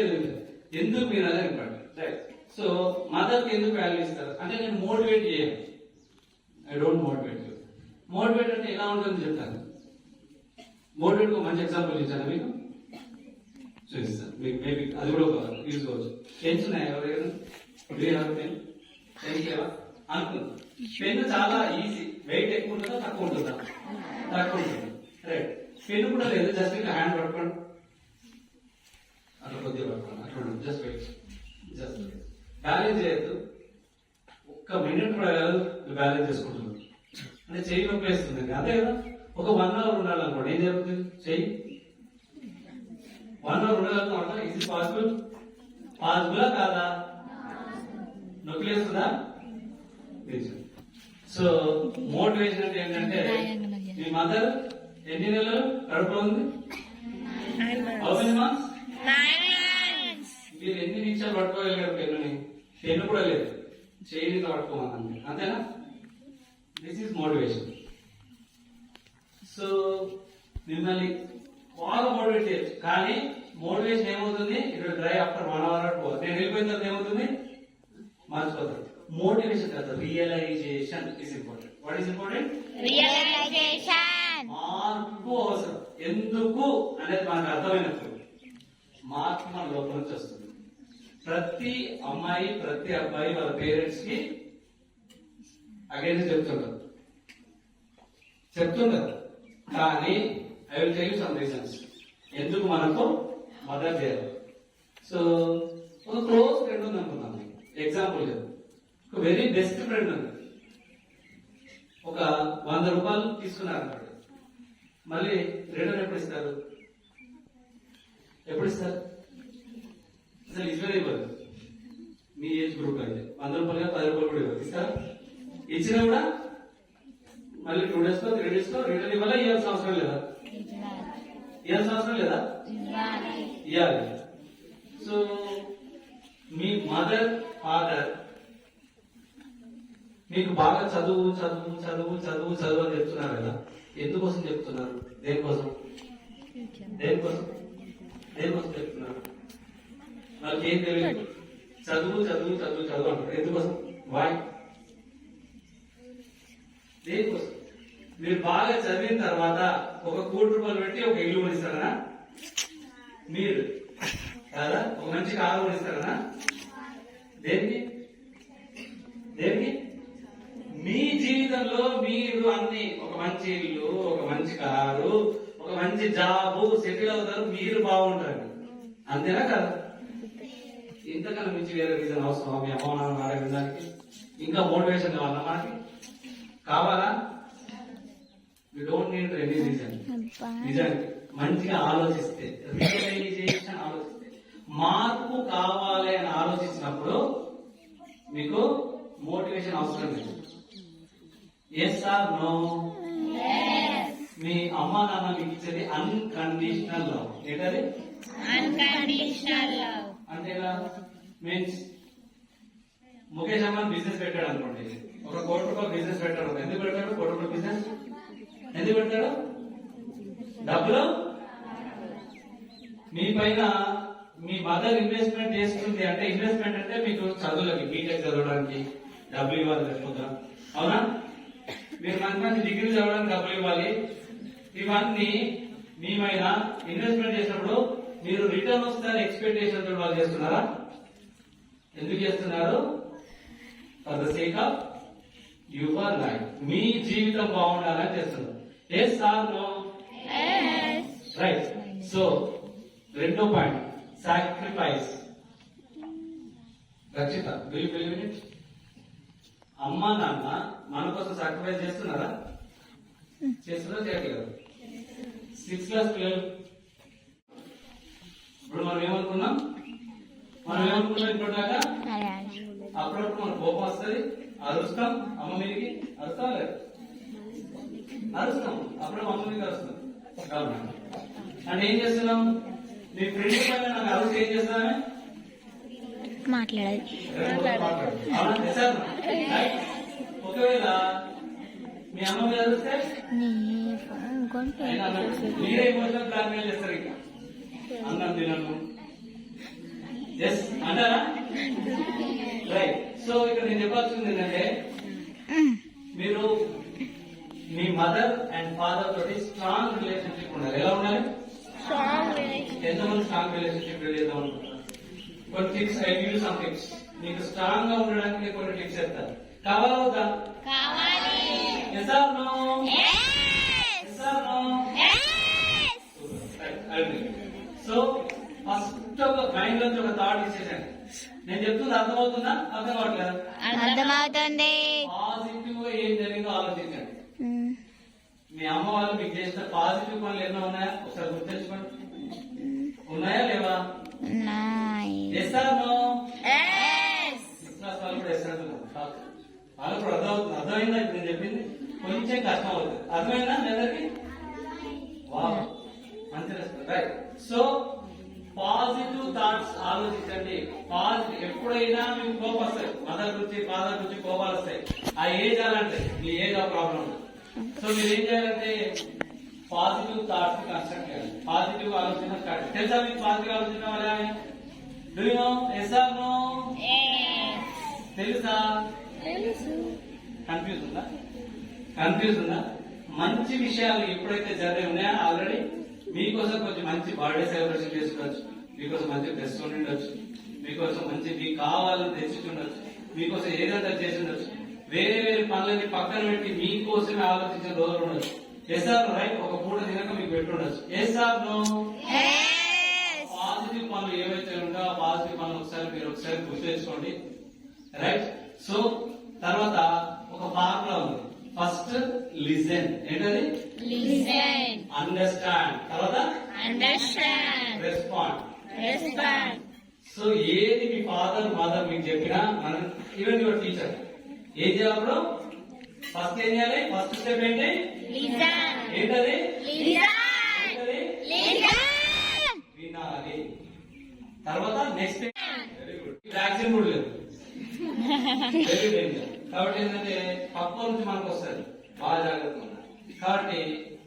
ఎందుకు వినాలి ఇంపార్టెంట్. రైట్. సో మదర్కి ఎందుకు వాల్యూ ఇస్తారు అంటే నేను మోటివేట్ చేయను. I don't motivate. మోటివేట్ అంటే ఎలా ఉంటుందని చెప్తాను. మోటివేట్ ఒక మంచి ఎగ్జాంపుల్ ఇచ్చాను మీకు, చూపిస్తాను. మీకు మేబీ అది కూడా ఒక తీసుకోవచ్చు. పెన్స్ ఉన్నాయి ఎవరైనా? పెన్స్ లేవా అనుకుంది. పెన్ను చాలా ఈజీ. వెయిట్ ఎక్కువ ఉంటుందా తక్కువ ఉంటుందా? తక్కువ ఉంటుంది. రైట్. పెన్ను కూడా లేదు, జస్ట్ ఇట్లా హ్యాండ్ పట్టుకోండి, అట్లా కొద్దిగా పట్టుకోండి, అట్లా జస్ట్ వెయిట్, జస్ట్ బ్యాలెన్స్ చేయొద్దు. ఒక్క మినిట్ కూడా కాదు బ్యాలెన్స్ చేసుకుంటున్నాం అంటే చెయ్యి నొప్పి వేస్తుంది. అదే కదా. ఒక 1 hour ఉండాలనుకోండి, ఏం జరుగుతుంది? చెయ్యి 1 hour ఉండగలుగుతాం. ఇది పాసిబులా కాదా? నొప్పి లేస్తుందా? సో మోటివేషన్ అంటే ఏంటంటే మీ మదర్ ఎన్ని నెలలు కడుపులో ఉంది? How many months? 9 months. మీరు ఎన్ని నిమిషాలు పట్టుకోగలిగారు పెన్నుని? పెన్ను కూడా లేదు, చేయిని పట్టుకోమని. అంతేనా? This is motivation. సో మిమ్మల్ని బాగా మోటివేట్ చేయొచ్చు, కానీ మోటివేషన్ ఏమవుతుంది? It will dry after 1 hour or 2 hours. నేను వెళ్ళిపోయిన తర్వాత ఏమవుతుంది? మర్చిపోతారు. మోటివేషన్ కాదు, realization is important. What is important? Realization. మార్పు అవసరం. ఎందుకు అనేది మనకు అర్థమైనప్పుడు మార్పు మన లోపల నుంచి వస్తుంది. ప్రతి అమ్మాయి, ప్రతి అబ్బాయి వాళ్ళ పేరెంట్స్ కి అగైన్స్ చెప్తుంటారు. కానీ I will tell you some reasons ఎందుకు మనకు మదర్ చేయాలి. సో ఒక క్లోజ్ ఫ్రెండ్ ఉంది అనుకుందాం. ఎగ్జాంపుల్ ఒక వెరీ బెస్ట్ ఫ్రెండ్ ఉంది. ఒక 100 రూపాయలు తీసుకున్నారు అన్నమాట. మళ్ళీ రిటర్న్ ఎప్పుడు ఇస్తారు? అసలు ఇవ్వరు. మీ ఏజ్ గ్రూప్ అయితే 100 రూపాయలు 10 రూపాయలు కూడా ఇవ్వరు. ఇస్తారు? ఇచ్చినా కూడా మళ్ళీ 2 days లో 3 days లో రిటర్న్ ఇవ్వాలా? ఇవ్వాల్సిన అవసరం లేదా? ఇవ్వాలి. సో మీ మదర్, ఫాదర్ మీకు బాగా చదువు చదువు చదువు చదువు చదువు అని చెప్తున్నారు కదా, ఎందుకోసం చెప్తున్నారు? దేనికోసం? దేనికోసం? దేనికోసం చెప్తున్నారు? వాళ్ళకి ఏం తెలియదు, చదువు చదువు చదువు చదువు అంటారు. ఎందుకోసం? వాయ్? దేనికోసం? మీరు బాగా చదివిన తర్వాత ₹1 కోటి పెట్టి ఒక ఇల్లు కొనిస్తారనా? మీరు కదా ఒక మంచి కారు కొనిస్తారనా? దేనికి? దేనికి? మీ జీవితంలో మీరు అన్ని, ఒక మంచి ఇల్లు, ఒక మంచి కారు, ఒక మంచి జాబు, సెటిల్ అవుతారు, మీరు బాగుంటారు. అంతేనా కదా? ఇంతకన్నా మించి వేరే రీజన్ అవసరం మీ అమ్మ నాన్న మాట వినడానికి? ఇంకా మోటివేషన్ కావాలా మనకి? కావాలా? You don't need any reason. నిజానికి మంచిగా ఆలోచిస్తే, రియలైజేషన్ ఆలోచిస్తే, మార్పు కావాలి అని ఆలోచించినప్పుడు మీకు మోటివేషన్ అవసరం లేదు. Yes or no? మీ అమ్మా నాన్న మీకు ఇచ్చేది అన్కండిషనల్ లవ్. ఏంటది? Unconditional love. అంటే మీన్స్ ముఖేష్ అంబానీ బిజినెస్ పెట్టాడు అనుకోండి, ₹1 కోటి బిజినెస్ పెట్టాడు. ఎందుకు పెట్టాడు ₹1 కోటి బిజినెస్? ఎందుకు పెట్టాడు? డబ్బులు మీ పైన మీ మదర్ ఇన్వెస్ట్మెంట్ చేస్తుంది. అంటే ఇన్వెస్ట్మెంట్ అంటే మీకు చదువులకి, బీటెక్ చదవడానికి డబ్బులు ఇవ్వాలి లేకపోతే, అవునా? మీరు మంచి మంచి డిగ్రీ చదవడానికి డబ్బులు ఇవ్వాలి. ఇవన్నీ మీ పైన ఇన్వెస్ట్మెంట్ చేసినప్పుడు మీరు రిటర్న్ వస్తారని ఎక్స్పెక్టేషన్ తో వాళ్ళు చేస్తున్నారా? ఎందుకు చేస్తున్నారు? For the sake of your life. మీ జీవితం బాగుండాలని చేస్తున్నారు. Yes or no? Right. So రెండో point, sacrifice. Rakshita, do you believe in it? అమ్మా నాన్న మన కోసం సాక్రిఫైస్ చేస్తున్నారా? చేస్తున్నారా? చేయట్లేదు. 6th క్లాస్ పిల్లలు ఇప్పుడు మనం ఏమనుకున్నాం ఇప్పటిదాకా? అప్పుడప్పుడు మన కోపం వస్తుంది, అరుస్తాం. అమ్మ మీదకి అరుస్తాం లేదు? అరుస్తాం. అప్పుడు అమ్మ మీదకి అరుస్తాం. అంటే ఏం చేస్తున్నాం? మీ ఫ్రెండ్ పైన నాకు అరుస్తూ ఏం చేస్తామే? మాట్లాడాలి. ఒకవేళ మీ అమ్మ మీద అరిస్తే మీరే ఎమోషనల్ బ్లాక్మెయిల్ చేస్తారు. ఇక అన్నం తినను ఎస్ అంటారా? రైట్. సో ఇక్కడ నేను చెప్పాల్సింది ఏంటంటే, మీరు మీ మదర్ అండ్ ఫాదర్ తోటి స్ట్రాంగ్ రిలేషన్షిప్ ఉండాలి. ఎలా ఉండాలి? ఎంతమంది స్ట్రాంగ్ రిలేషన్షిప్ చేద్దాం అనుకుంటున్నారు? కొన్ని tips, I give you some tips. మీకు స్ట్రాంగ్ గా ఉండడానికి నేను కొన్ని టిప్స్ చెప్తాను. కావాలా వద్దా? Yes or no? Yes or no? So first ఒక మైండ్ నుంచి ఒక థాట్ ఇచ్చేసాను. నేను చెప్తుంది అర్థమవుతుందా? అర్థం కావట్లేదు? అర్థమవుతుంది. పాజిటివ్ గా ఏం జరిగిందో ఆలోచించండి. మీ అమ్మ వాళ్ళు మీకు చేసిన పాజిటివ్ పనులు ఎన్నో ఉన్నాయా? ఒకసారి గుర్తించుకోండి. ఉన్నాయా లేవా? Yes or no? వాళ్ళు కూడా ఎస్ అంటున్నారు. వాళ్ళకు కూడా అర్థమైందా? ఇప్పుడు నేను చెప్పింది కొంచెం కష్టం అవుతుంది. అర్థమైందా మీ అందరికి? వావ్, మంచి response. Right. So positive thoughts ఆలోచించండి. పాజిటివ్. ఎప్పుడైనా మీకు కోపం వస్తాయి, మదర్ గురించి ఫాదర్ గురించి కోపాలు వస్తాయి. ఆ ఏజ్ అలాంటి, మీ ఏజ్ ఆ ప్రాబ్లం. సో మీరు ఏం చేయాలంటే పాజిటివ్ థాట్స్ కన్స్ట్రక్ట్ చేయాలి. పాజిటివ్ ఆలోచన స్టార్ట్. తెలుసా మీకు పాజిటివ్ ఆలోచన వల్ల? Do you know? Yes or no? తెలుసా? కన్ఫ్యూజ్ ఉందా? కన్ఫ్యూజ్ ఉందా? మంచి విషయాలు ఎప్పుడైతే జరిగి ఉన్నాయో ఆల్రెడీ మీకోసం కొంచెం మంచి బర్త్డే సెలబ్రేషన్ చేసుకోవచ్చు, మీకోసం మంచి డ్రెస్ కొని ఉండొచ్చు, మీకోసం మంచి మీకు కావాలని తెచ్చుకుండొచ్చు, మీకోసం ఏదంతా చేసి ఉండొచ్చు. వేరే వేరే పనులని పక్కన పెట్టి మీకోసమే ఆలోచించే రోజులు ఉండొచ్చు. Yes or right? ఒక పూట తినక మీకు పెట్టుండొచ్చు. Yes or no? పాజిటివ్ పనులు ఏవైతే ఉంటాయో ఆ పాజిటివ్ పనులు మీరు ఒకసారి గుర్తు తెచ్చుకోండి. రైట్. సో తర్వాత ఒక ఫార్ములా ఉంది. First listen. ఏంటది? లిజన్. అండర్స్టాండ్. తర్వాత అండర్స్టాండ్. రెస్పాండ్. సో ఏది మీ ఫాదర్ మదర్ మీకు చెప్పినా, మనం ఈవెన్ యువర్ టీచర్ ఏం చేయాలి? ఫస్ట్ ఏం చేయాలి? ఫస్ట్ స్టెప్ ఏంటి? లిజన్. ఏంటది? లిజన్. వినాలి. తర్వాత నెక్స్ట్ వెరీ గుడ్. వ్యాక్సిన్ కూడా లేదు. Very danger. కాబట్టి ఏంటంటే పక్క నుంచి మనకు వస్తుంది, బాగా జాగ్రత్తగా ఉండాలి. కాబట్టి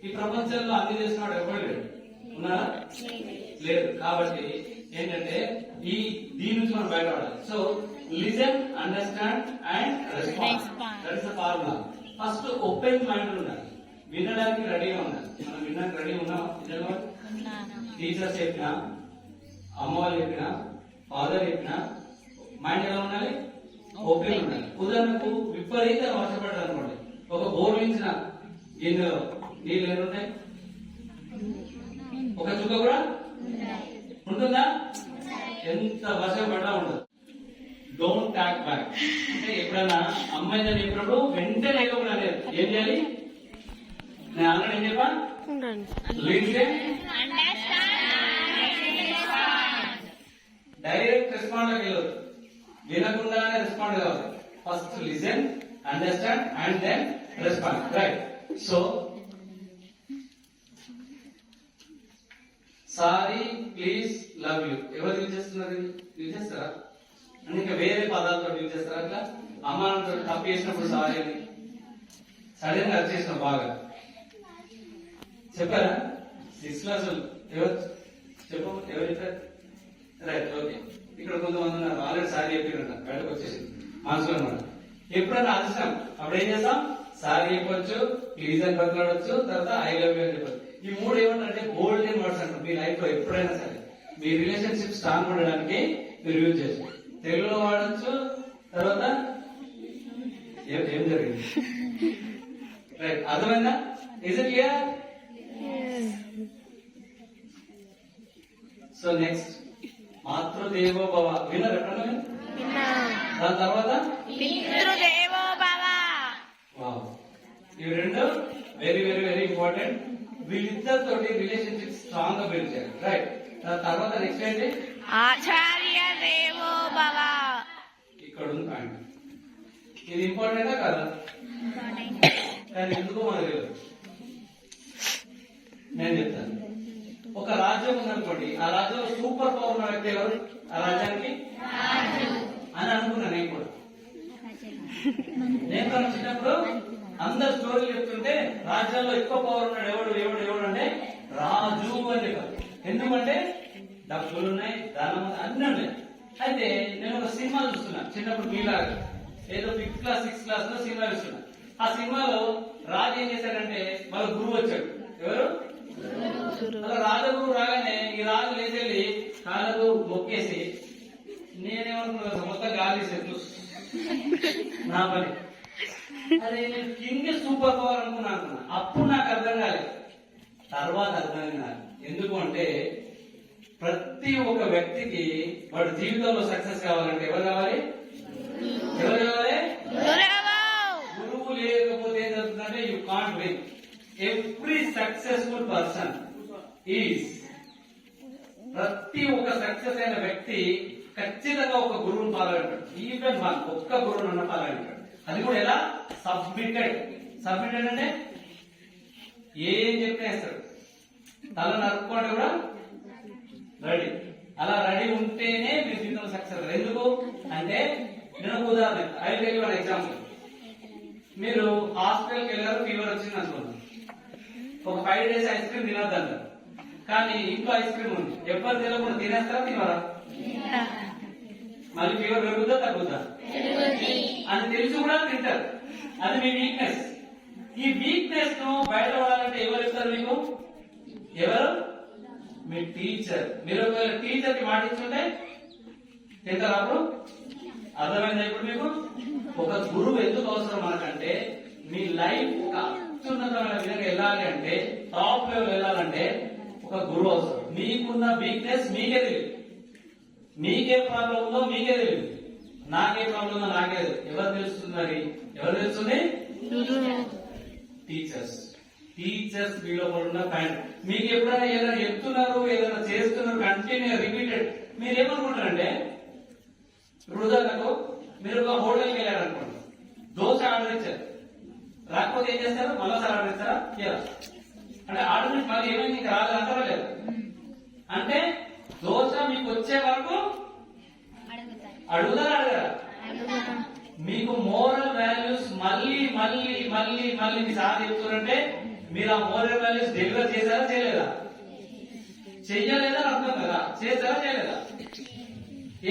ఈ ప్రపంచంలో అన్ని చేసినాడు ఎవరు లేడు, ఉన్నారా? లేదు. కాబట్టి ఏంటంటే దీని నుంచి మనం బయటపడాలి. So listen, understand and respond. That is the formula. First open mind ఉండాలి, వినడానికి రెడీగా ఉండాలి. మనం వినడానికి రెడీ ఉన్నాం. టీచర్స్ చెప్పినా, అమ్మ వాళ్ళు చెప్పినా, ఫాదర్ చెప్పినా మైండ్ ఎలా ఉండాలి? ఓపెన్ ఉండాలి. ఉదాహరణకు విపరీతంగా వర్షపడ్డారు అనుకోండి, ఒక బోర్లించిన గిన్నెలో నీళ్ళు ఎన్ని ఉంటాయి? ఒక చుక్క కూడా ఉంటుందా? ఎంత వర్షం పడ్డా ఉండదు. Don't talk back. అంటే ఎప్పుడైనా అమ్మాయి అని చెప్పినప్పుడు వెంటనే లేకుండా లేదు. ఏం చేయాలి? నేను ఆల్రెడీ ఏం చెప్పా? డైరెక్ట్ రెస్పాండ్ వెళ్ళదు, వినకుండానే రెస్పాండ్ కావాలి. First listen, understand and then respond. Right. So sorry, please, love you ఎవరు యూజ్ చేస్తున్నారు? యూజ్ చేస్తారా? అంటే ఇంకా వేరే పదాలతో యూజ్ చేస్తారా? అట్లా అమ్మానంతో తప్పు చేసినప్పుడు సారీ అని సడన్ గా వచ్చేసిన బాగా చెప్పారా? 6th క్లాస్ ఎవరు చెప్పారు? Right, okay. ఇక్కడ కొంతమంది ఉన్నారు ఆల్రెడీ సారీ చెప్పినట్ట, బయటకు వచ్చేసి మనసులో అనమాట. ఎప్పుడైనా అలసినాం అప్పుడు ఏం చేస్తాం? సారీ చెప్పొచ్చు, ప్లీజ్ అని బతలాడొచ్చు, తర్వాత ఐ లవ్ యూ అని చెప్పచ్చు. ఈ మూడు ఏమంటారంటే గోల్డెన్ వర్డ్స్ అంటారు. మీ లైఫ్ లో ఎప్పుడైనా సరే మీ రిలేషన్షిప్ స్ట్రాంగ్ ఉండడానికి మీరు యూజ్ చేయొచ్చు. తెలుగులో వాడచ్చు. తర్వాత ఏం జరిగింది? రైట్, అర్థమైందా? Is it clear? So next మాతృదేవో భవ. విన్నారు ఎప్పుడన్నా? దాని తర్వాత పితృదేవో భవ. ఇవి రెండు వెరీ వెరీ వెరీ ఇంపార్టెంట్. వీళ్ళిద్దరితోటి రిలేషన్షిప్ స్ట్రాంగ్ గా బిల్డ్ చేయాలి. రైట్. దాని తర్వాత నెక్స్ట్ ఏంటి? ఆచార్య దేవో భవ. ఇక్కడ ఉంది పాయింట్. ఇది ఇంపార్టెంటా కదా? కానీ ఎందుకు మనకు తెలియదు. నేను చెప్తాను. ఒక రాజ్యం ఉందనుకోండి, ఆ రాజ్యంలో సూపర్ పవర్ ఉన్న వ్యక్తి ఎవరు? ఆ రాజ్యానికి అని అనుకున్నా నేను కూడా. నేను కూడా చిన్నప్పుడు అందరు స్టోరీలు చెప్తుంటే రాజ్యాల్లో ఎక్కువ పవర్ ఉన్నాడు ఎవడు అంటే రాజు అని చెప్పారు. ఎందుకంటే డబ్బులు ఉన్నాయి, ధనం అన్ని ఉన్నాయి. అయితే నేను ఒక సినిమా చూస్తున్నా చిన్నప్పుడు, మీలాగా ఏదో 5th క్లాస్ 6th క్లాస్ లో సినిమా చూస్తున్నా. ఆ సినిమాలో రాజు ఏం చేశాడంటే వాళ్ళ గురువు వచ్చాడు. ఎవరు? అలా రాజగురువు రాగానే ఈ రాజు లేచెళ్ళి కాళ్ళకు మొక్కేసి, నేనేమనుకున్నా మొత్తం గాలి చెట్లు నా పని. అదే నేను కింగ్ సూపర్ పవర్ అనుకున్నా. అప్పుడు నాకు అర్థం కాలేదు, తర్వాత అర్థమైంది నాకు. ఎందుకు అంటే ప్రతి ఒక్క వ్యక్తికి వాడి జీవితంలో సక్సెస్ కావాలంటే ఎవరు కావాలి? గురువు లేకపోతే ఏం జరుగుతుందంటే you can't win. Every successful person is, ప్రతి ఒక్క సక్సెస్ అయిన వ్యక్తి ఖచ్చితంగా ఒక గురువుని ఫాలో అంటాడు. ఈవెన్ ఒక్క గురువుని అన్న ఫాలో అంటాడు. అది కూడా ఎలా? సబ్మిటెడ్ అంటే ఏం చెప్తే వేస్తాడు. తల నరుక్కోండి కూడా రెడీ. అలా రెడీ ఉంటేనే మీ జీవితంలో సక్సెస్. ఎందుకు అంటే నేను ఒక ఉదాహరణ, I tell you one example. మీరు హాస్పిటల్కి వెళ్ళారు, ఫీవర్ వచ్చింది అనుకోండి. ఒక 5 days ఐస్ క్రీమ్ తినద్దంటారు. కానీ ఇంట్లో ఐస్ క్రీమ్ ఉంది, ఎవరు తినకుండా తినేస్తారా? తినరా? మళ్ళీ ఫీవర్ పెరుగుతా తగ్గుతా అని తెలిసి కూడా తింటారు. అది మీ వీక్నెస్. ఈ వీక్నెస్ ను బయటపడాలంటే ఎవరు ఇస్తారు మీకు? ఎవరు? మీ టీచర్. మీరు ఒకవేళ టీచర్ కి మాట ఇస్తుంటే తింటారా? అప్పుడు అర్థమైందా? ఇప్పుడు మీకు ఒక గురువు ఎందుకు అవసరం మనకంటే, మీ లైఫ్ ఒక అత్యున్నతమైన విధంగా వెళ్ళాలి అంటే, టాప్ లెవెల్ వెళ్ళాలంటే ఒక గురువు అవసరం. మీకున్న వీక్నెస్ మీకే తెలియదు, మీకే ప్రాబ్లం ఉందో మీకే తెలియదు, నాకే ప్రాబ్లం ఉందో నాకే తెలియదు. ఎవరు తెలుస్తుంది? మరి ఎవరు తెలుస్తుంది? టీచర్స్ మీలో ఉన్న పాయింట్. మీకు ఎప్పుడైనా ఏదైనా చెప్తున్నారు, ఏదైనా చేస్తున్నారు, కంటిన్యూ రిపీటెడ్, మీరు ఏమనుకుంటారంటే, ఉదాహరణకు మీరు ఒక హోటల్కి వెళ్ళారనుకోండి, దోశ ఆర్డర్ ఇచ్చారు, రాకపోతే ఏం చేస్తారు? మరోసారి ఆర్డర్ ఇస్తారా? అంటే ఆర్డర్ నుంచి మళ్ళీ ఏమైంది ఇంకా రాదు అంటారా? లేదు. అంటే దోశ మీకు వచ్చే వరకు అడుగుతారా? అడగరా? మీకు మోరల్ వాల్యూ మళ్ళీ మళ్ళీ మీ సార్ చెప్తున్నారంటే మీరు ఆ మోరల్ వాల్యూస్ డెలివర్ చేశారా చేయలేదా? చెయ్యలేదా అర్థం కదా, చేశారా చేయలేదా?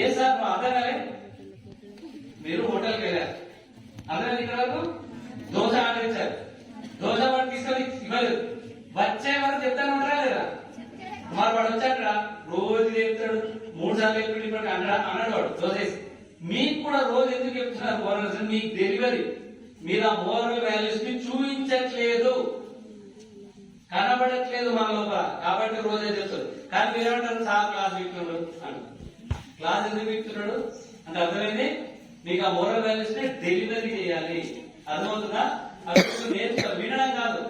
ఏ సార్ అర్థం కాలే? మీరు హోటల్కి వెళ్ళారు, అర్థం ఇక్కడ వరకు దోశ ఆర్డర్ ఇచ్చారు, దోశ వాడు తీసుకొని ఇవ్వలేదు, వచ్చే వరకు చెప్తాను ఉంటారా లేదా? మరి వాడు వచ్చాక రోజు చెప్తాడు, 3 సార్లు చెప్తాడు, ఇప్పటికి అన్నాడు వాడు దోశ వేసి. మీకు కూడా రోజు ఎందుకు చెప్తున్నారు మోరల్స్? మీకు డెలివరీ, మీరు ఆ మోరల్ వాల్యూస్ ని చూపించట్లేదు, కనబడట్లేదు మన లోపల, కాబట్టి రోజే చెప్తారు. కానీ మీరేమంటారు? సార్ క్లాస్ వీక్తున్నాడు అంటారు. క్లాస్ ఎందుకు వీక్తున్నాడు అంటే అర్థమైంది, మీకు ఆ మోరల్ వాల్యూస్ ని డెలివరీ చేయాలి. అర్థమవుతుందా? అది నేర్చుకోవాలి, వినడం కాదు.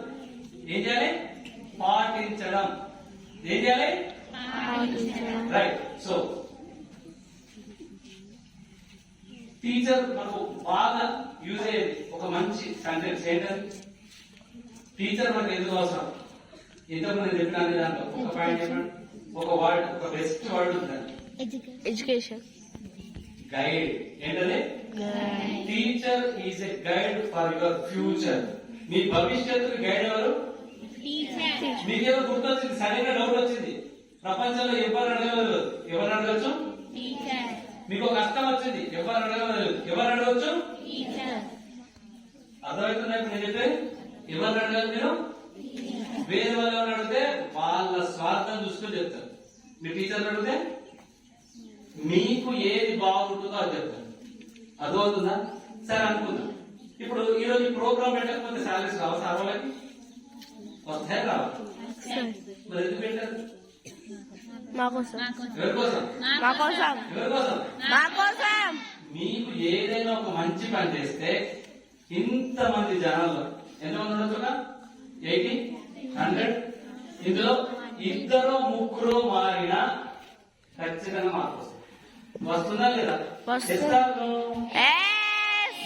ఏం చేయాలి? పాటించడం. ఏం చేయాలి? రైట్. సో టీచర్ మనకు బాగా యూజ్ అయ్యేది ఒక మంచి సెంటెన్స్ ఏంటది? టీచర్ మనకు ఎందుకు అవసరం? ఇంతకుముందు చెప్పినాను దాంట్లో ఒక పాయింట్ చెప్పండి, ఒక వర్డ్, ఒక బెస్ట్ వర్డ్ ఉంటుంది, ఎడ్యుకేషన్. గైడ్. ఏంటది? Teacher is a guide for your future. మీ భవిష్యత్తుకి గైడ్ ఎవరు? మీకేమో గుర్తొచ్చింది, సరైన డౌట్ వచ్చింది, ప్రపంచంలో ఎవరు అడగలేదు, ఎవరు అడగచ్చు? మీకు ఒక కష్టం వచ్చింది, ఎవరు అడగలేదు, ఎవరు అడగచ్చు? అర్థమవుతుందా ఇప్పుడు నేను చెప్పే? ఎవరు అడగాలి మీరు? వేరే వాళ్ళు ఎవరు అడిగితే వాళ్ళ స్వార్థం చూసుకొని చెప్తారు. మీ టీచర్లు అడిగితే మీకు ఏది బాగుంటుందో అది చెప్తారు. అర్థమవుతుందా? సరే అనుకుందాం, ఇప్పుడు ఈ రోజు ప్రోగ్రామ్ పెట్టకపోతే శాలరీస్ రావు సార్ వాళ్ళకి? వస్తాయి రావాలి. మరి ఎందుకు పెట్టారు? మాకోసం. ఎవరి కోసం? మాకోసం. ఎవరి కోసం? మాకోసం. మీకు ఏదైనా ఒక మంచి పని చేస్తే ఇంతమంది జనాల్లో ఎంతమంది ఉండొచ్చు? 80, 100. ఇందులో 2 3 మారినా ఖచ్చితంగా మార్పు వస్తుంది. వస్తుందా లేదా?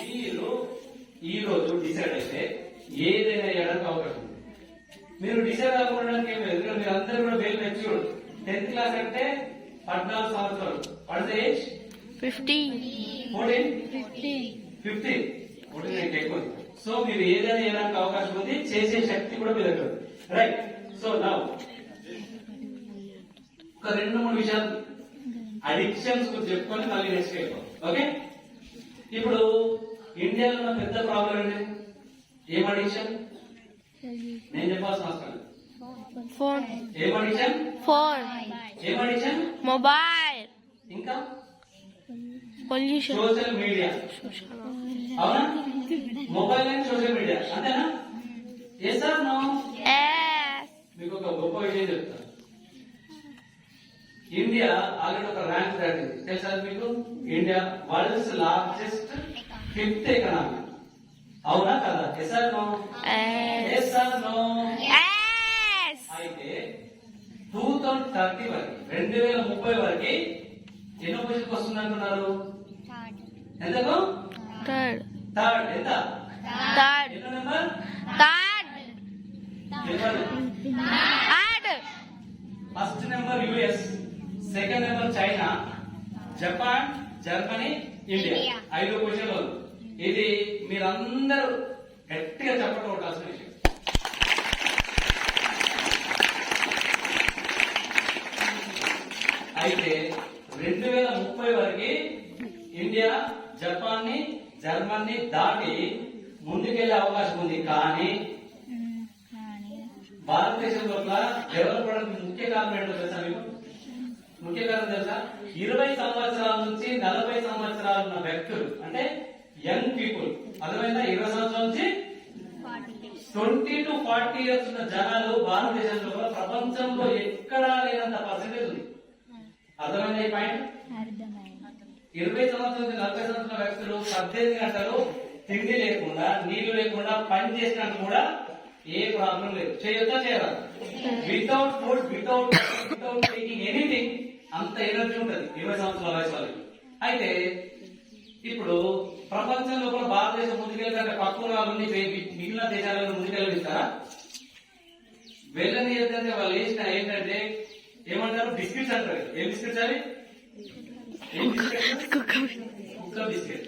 మీరు ఈ రోజు డిసైడ్ అయితే ఏదైనా చేయడానికి అవకాశం ఉంది. మీరు డిసైడ్ అవ్వడానికి ఏం లేదు, మీరు అందరూ కూడా వెల్ మెచ్యూర్డ్. 10th క్లాస్ అంటే 14 సంవత్సరాలు. What is age? 15. 14, 15. 14 ఎక్కువ. సో మీరు ఏదైనా చేయడానికి అవకాశం ఉంది, చేసే శక్తి కూడా మీ దగ్గర ఉంది. రైట్. సో నౌ ఒక 2-3 విషయాలు అడిక్షన్స్ గురించి చెప్పుకొని మళ్ళీ నెక్స్ట్ వెళ్ళిపోతాం. ఓకే, ఇప్పుడు ఇండియాలో ఉన్న పెద్ద ప్రాబ్లం ఏంటి? ఏం అడిక్షన్? నేను చెప్పాల్సిన అవసరం లేదు. ఫోన్. ఏం అడిక్షన్? ఫోన్. ఏం అడిక్షన్? మొబైల్. ఇంకా పొల్యూషన్. Social media. అవునా? మొబైల్ అండ్ సోషల్ మీడియా, అంతేనా? Yes or no? మీకు ఒక గొప్ప విషయం చెప్తాను. ఇండియా ఆల్రెడీ ఒక ర్యాంక్ దాటింది, తెలుసా మీకు? India world's largest 5th economy. అవునా కదా? Yes or no? Yes or no? అయితే 2030 వరకు, 2030 వరకు ఎన్నో పొజిషన్కి వస్తుంది అంటున్నారు? ఎంతకు? థర్డ్. ఎంత? ఎన్నో number? First number US, second number China, Japan, Germany, India. 5 పొజిషన్లు. ఇది మీరందరూ గట్టిగా చెప్పడం కొట్టాల్సిన విషయం. అయితే 2030 వరకు ఇండియా జపాన్ ని, జర్మనీ దాటి ముందుకెళ్లే అవకాశం ఉంది. కానీ భారతదేశం లోపల డెవలప్ అవడానికి ముఖ్య కారణం ఏంటో తెలుసా మీకు? ముఖ్య కారణం తెలుసా? 20 సంవత్సరాల నుంచి 40 సంవత్సరాలు ఉన్న వ్యక్తులు, అంటే యంగ్ పీపుల్. అర్థమైందా? 20 సంవత్సరాల నుంచి 20 to 40 ఇయర్స్ ఉన్న జనాలు భారతదేశంలో ప్రపంచంలో ఎక్కడా లేనంత పర్సెంటేజ్ ఉంది. అర్థమైందా ఈ పాయింట్? 20 సంవత్సరాల నుంచి 40 సంవత్సరాల వ్యక్తులు 18 గంటలు తిండి లేకుండా, నీళ్లు లేకుండా పని చేసినట్టు కూడా ఏ ప్రాబ్లం లేదు. చేయొచ్చా? చేయరాదు. Without food, without taking anything అంత ఎనర్జీ ఉంటుంది 20 సంవత్సరాల వయసు వాళ్ళకి. అయితే ఇప్పుడు ప్రపంచంలో కూడా భారతదేశం ముందుకెళ్తే పక్కన వాళ్ళని మిగిలిన దేశాలను ముందుకెళ్ళనిస్తారా? వెళ్ళని ఏంటంటే వాళ్ళు వేసిన ఏంటంటే ఏమంటారు? బిస్కెట్స్ అంటారు. ఏం బిస్కెట్స్ అవి? ఏం బిస్కెట్స్? కుక్క బిస్కెట్.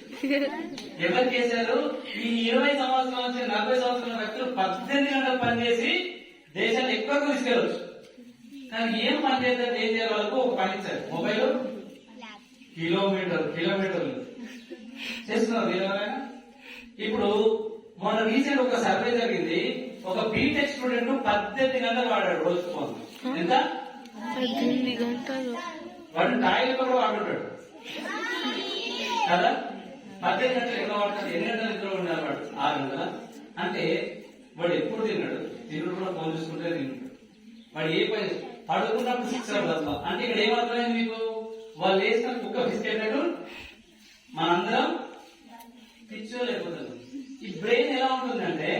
ఎవరు చేశారు? ఈ 20 సంవత్సరాల నుంచి 40 సంవత్సరాల వ్యక్తులు 18 గంటలు పనిచేసి దేశాన్ని ఎక్కువగా తీసుకెళ్ళవచ్చు. కానీ ఏం పని చేద్దాం, ఏం చేయాలి వాళ్ళకు ఒక పని ఇచ్చారు. మొబైల్ కిలోమీటర్లు చేస్తున్నారు ఎవరైనా. ఇప్పుడు మొన్న రీసెంట్ ఒక సర్వే జరిగింది. ఒక బీటెక్ స్టూడెంట్ 18 గంటలు వాడాడు రోజు ఫోన్. ఎంత? 18 గంటలు. వాడు టాయిలెట్ కూడా వాడుంటాడు కదా. 18 గంటలు ఎక్కడ వాడతాడు? ఎన్ని గంటలు నిద్ర ఉండాలి వాడు? 6 గంటల. అంటే వాడు ఎప్పుడు తిన్నాడు? తిన్నాడు కూడా ఫోన్ చూసుకుంటే తిన్నాడు. వాడు ఏ పని పడుకున్నప్పుడు 6 అవర్స్. అంటే ఇక్కడ ఏమర్థమైంది మీకు? వాళ్ళు వేసిన కుక్క బిస్కెట్ మనందరం పిచ్చోలేకపోతుంది. ఈ బ్రెయిన్ ఎలా ఉంటుందంటే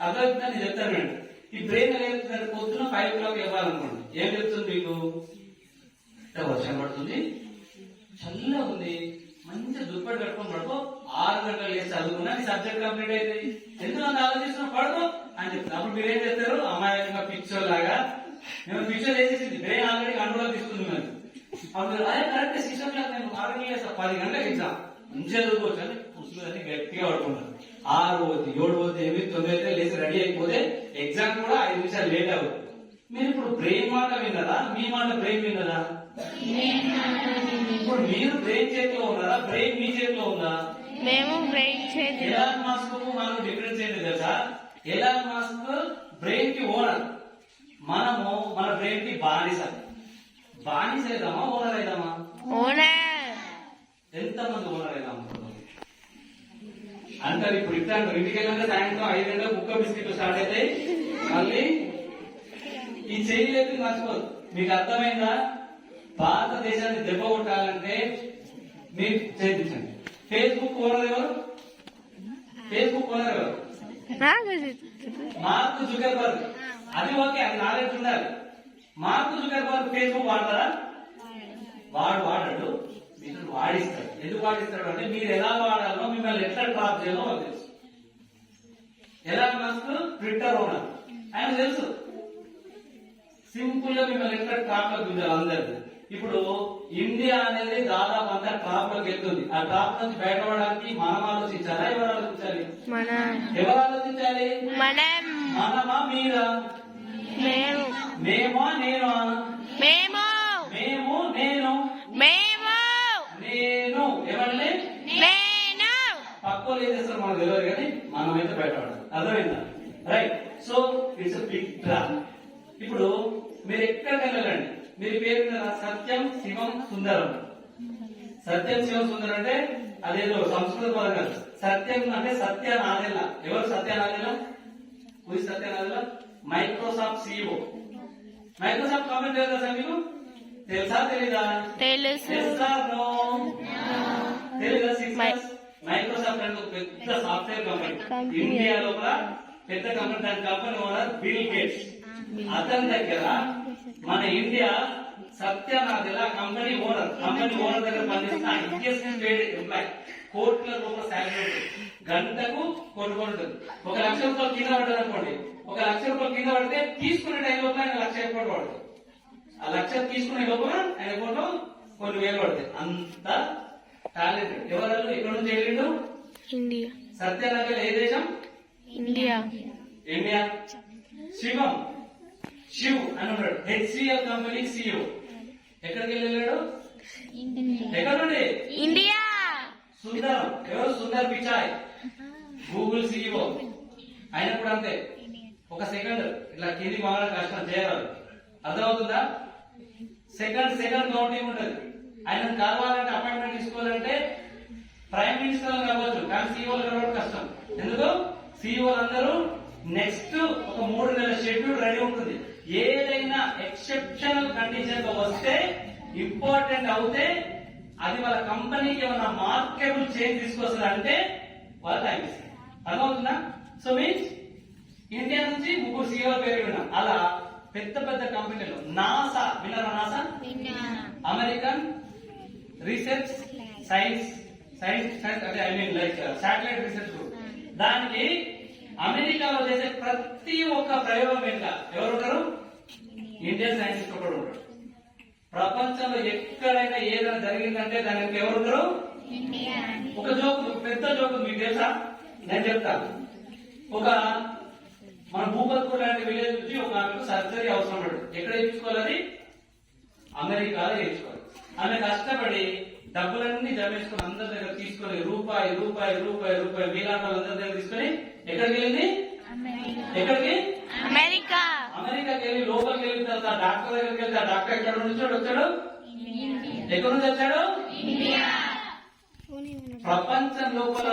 అర్థం చెప్తాను. ఈ బ్రెయిన్ ఎలా చెప్తుందంటే పొద్దున 5 o'clock ఇవ్వాలనుకోండి. ఏం చెప్తుంది మీకు? వర్షం పడుతుంది, చల్లగా ఉంది, మంచిగా దుప్పటి కట్టుకొని పడుకో, 6 గంటలు వేసి చదువుకున్నా నీ సబ్జెక్ట్ కంప్లీట్ అవుతుంది. ఎందుకు అంత ఆలోచిస్తున్నా? పడుకో అని చెప్తాను. అప్పుడు మీరేం చేస్తారు? అమ్మాయిగా పిక్చర్ లాగా మేము పిక్చర్ వేసేసింది, బ్రెయిన్ ఆల్రెడీ కంట్రోల్ తీసుకుంది. మేము అప్పుడు అదే కరెక్ట్ 6 o'clock నేను 6 గంటలు వేస్తా, 10 గంటలకు ఎగ్జామ్ మంచిగా చదువుకోవచ్చు అని పుస్తకాన్ని గట్టిగా పడుకుంటారు. 6 పోతే 7 పోతే 8 9 అయితే లేచి రెడీ అయిపోతే ఎగ్జామ్ కూడా 5 నిమిషాలు లేట్ అవుతుంది. మీరు ఇప్పుడు బ్రెయిన్ మాట విన్నదా? మీ మాట బ్రెయిన్ విన్నదా? ఇప్పుడు మీరు బ్రెయిన్ చేతిలో ఉన్నారా? బ్రెయిన్ మీ చేతిలో ఉందా? మేము బ్రెయిన్ చేతిలో. ఎలాన్ మస్క్ మనం డిఫరెన్స్ ఏంటి తెలుసా? ఎలాన్ మస్క్ బ్రెయిన్ కి ఓనర్, మనము మన బ్రెయిన్ కి బానిస. బానిస అయిదామా ఓనర్ అయిదామా? ఓనర్. ఎంతమంది ఓనర్ అయిదాం అంటారు. ఇప్పుడు ఇట్లా ఇంటికి వెళ్ళాక సాయంత్రం 5 గంటలకు కుక్క బిస్కెట్లు స్టార్ట్ అవుతాయి. మళ్ళీ ఈ చేయలేదు మర్చిపోదు. మీకు అర్థమైందా? భారతదేశాన్ని దెబ్బ కొట్టాలంటే మీరు చేయించండి. ఫేస్బుక్ ఓనర్ ఎవరు? Mark Zuckerberg. అది ఓకే, అది నాలెడ్జ్ ఉండాలి. మార్క్ జుకర్బర్గ్ ఫేస్బుక్ వాడతారా? వాడాడు. మీరు వాడిస్తాడు. ఎందుకు వాడిస్తాడు అంటే మీరు ఎలా వాడాలో, మిమ్మల్ని ఎట్లా డ్రాప్ చేయాలో వాళ్ళకి తెలుసు. ఎలా మస్క్ ట్విట్టర్ ఓనర్, ఆయన తెలుసు సింపుల్ గా మిమ్మల్ని ఎట్లా ట్రాప్ లో చూడాలి అందరిది. ఇప్పుడు ఇండియా అనేది దాదాపు అంతా ట్రాప్ లోకి వెళ్తుంది. ఆ ట్రాప్ నుంచి బయటపడడానికి మనం ఆలోచించాలా? ఎవరు ఆలోచించాలి? ఎవరు ఆలోచించాలి? మనమా మీరా? మేమా నేనా? నేను ఎవరిని? పక్కలు ఏం చేస్తారు మనకు తెలియదు, కానీ మనమైతే బయటపడాలి. అర్థమైందా? Right. So it's big trap. ఇప్పుడు మీరు ఎక్కడికి వెళ్ళండి, మీరు పేరు కదా సత్యం శివం సుందరం. సత్యం శివం సుందరం అంటే అదేదో సంస్కృత పదం కాదు. సత్యం అంటే సత్య నాదెల్ల. ఎవరు Satya Nadella? Satya Nadella Microsoft CEO. Microsoft company తెలుసా మీకు? తెలుసా తెలీదా? తెలుసా? మైక్రోసాఫ్ట్ అంటే పెద్ద సాఫ్ట్వేర్ కంపెనీ ఇండియా లోపల పెద్ద కంపెనీ. దాని కంపెనీ ఓనర్ బిల్ గేట్స్. అతని దగ్గర మన ఇండియా సత్యనాథెల కంపెనీ ఓనర్ దగ్గర పనిచేస్తున్న హైయెస్ట్ పేడ్ ఎంప్లాయ్. కోట్ల రూపాయల శాలరీ ఉంటుంది. గంటకు కోటి ఉంటుంది. 1 లక్ష రూపాయలు కింద పడ్డది అనుకోండి. 1 లక్ష రూపాయలు కింద పడితే తీసుకునే టైం లోపల ఆయన 1 లక్ష కోట్లు పడుతుంది. ఆ 1 లక్ష తీసుకునే లోపల ఆయన కోట్లు కొన్ని వేలు పడతాయి. అంత టాలెంట్. ఎవరు? ఎక్కడ నుంచి వెళ్ళిండు? ఇండియా. సత్యనాథెల ఏ దేశం? ఇండియా. శివ్ అని ఉన్నాడు. HCL company CEO. ఎక్కడికి వెళ్ళాడు? ఎక్కడ నుండి? ఇండియా. సుందరం ఎవరు? Sundar Pichai Google CEO. ఆయన కూడా అంతే. 1 సెకండ్ ఇట్లా కింది మాగడం కష్టం చేయరాదు. అర్థమవుతుందా? సెకండ్ కౌంటింగ్ ఉంటుంది. ఆయన కలవాలంటే అపాయింట్మెంట్ తీసుకోవాలంటే ప్రైమ్ మినిస్టర్ కలవచ్చు, కానీ సీఈఓలు కలవడం కష్టం. ఎందుకు? సీఈఓలు అందరూ నెక్స్ట్ ఒక 3 నెలల షెడ్యూల్ రెడీ ఉంటుంది. ఏదైనా ఎక్సెప్షనల్ కండిషన్ తో వస్తే, ఇంపార్టెంట్ అవుతే, అది వాళ్ళ కంపెనీకి ఏమైనా మార్కెబుల్ చేంజ్ తీసుకొస్తుంది అంటే వాళ్ళు టైం ఇస్తారు. అర్థమవుతుందా? సో మీన్స్ ఇండియా నుంచి 3 సీఈఓ పేరు విన్నాం. అలా పెద్ద పెద్ద కంపెనీలు. నాసా విన్నారా? నాసా అమెరికన్ రీసెర్చ్ సైన్స్ అంటే I mean like satellite research group. దానికి అమెరికాలో చేసే ప్రతి ఒక్క ప్రయోగం వెనుక ఎవరు ఉంటారు? ఇండియన్ సైంటిస్ట్ ఒకడు ఉంటాడు. ప్రపంచంలో ఎక్కడైనా ఏదైనా జరిగిందంటే దానికి ఎవరున్నారు? ఒక జోకు, పెద్ద జోకు మీకు తెలుసా? నేను చెప్తాను. ఒక మన భూపత్పూర్ లాంటి విలేజ్ నుంచి ఒక ఆమెకు సర్జరీ అవసరం పడు. ఎక్కడ చేయించుకోవాలి? అది అమెరికాలో చేయించుకోవాలి. ఆమె కష్టపడి డబ్బులన్నీ జమేసుకుని అందరి దగ్గర తీసుకొని రూపాయి రూపాయి రూపాయి రూపాయి మీలాంటి వాళ్ళందరి దగ్గర తీసుకొని ఎక్కడికి వెళ్ళింది? ఎక్కడికి? అమెరికా. అమెరికాకి వెళ్ళి లోపలికి వెళ్ళిన తర్వాత డాక్టర్ దగ్గరికి వెళ్తే ఆ డాక్టర్ ఎక్కడ నుంచి వచ్చాడు? ఎక్కడి నుంచి వచ్చాడు? ప్రపంచం లోపల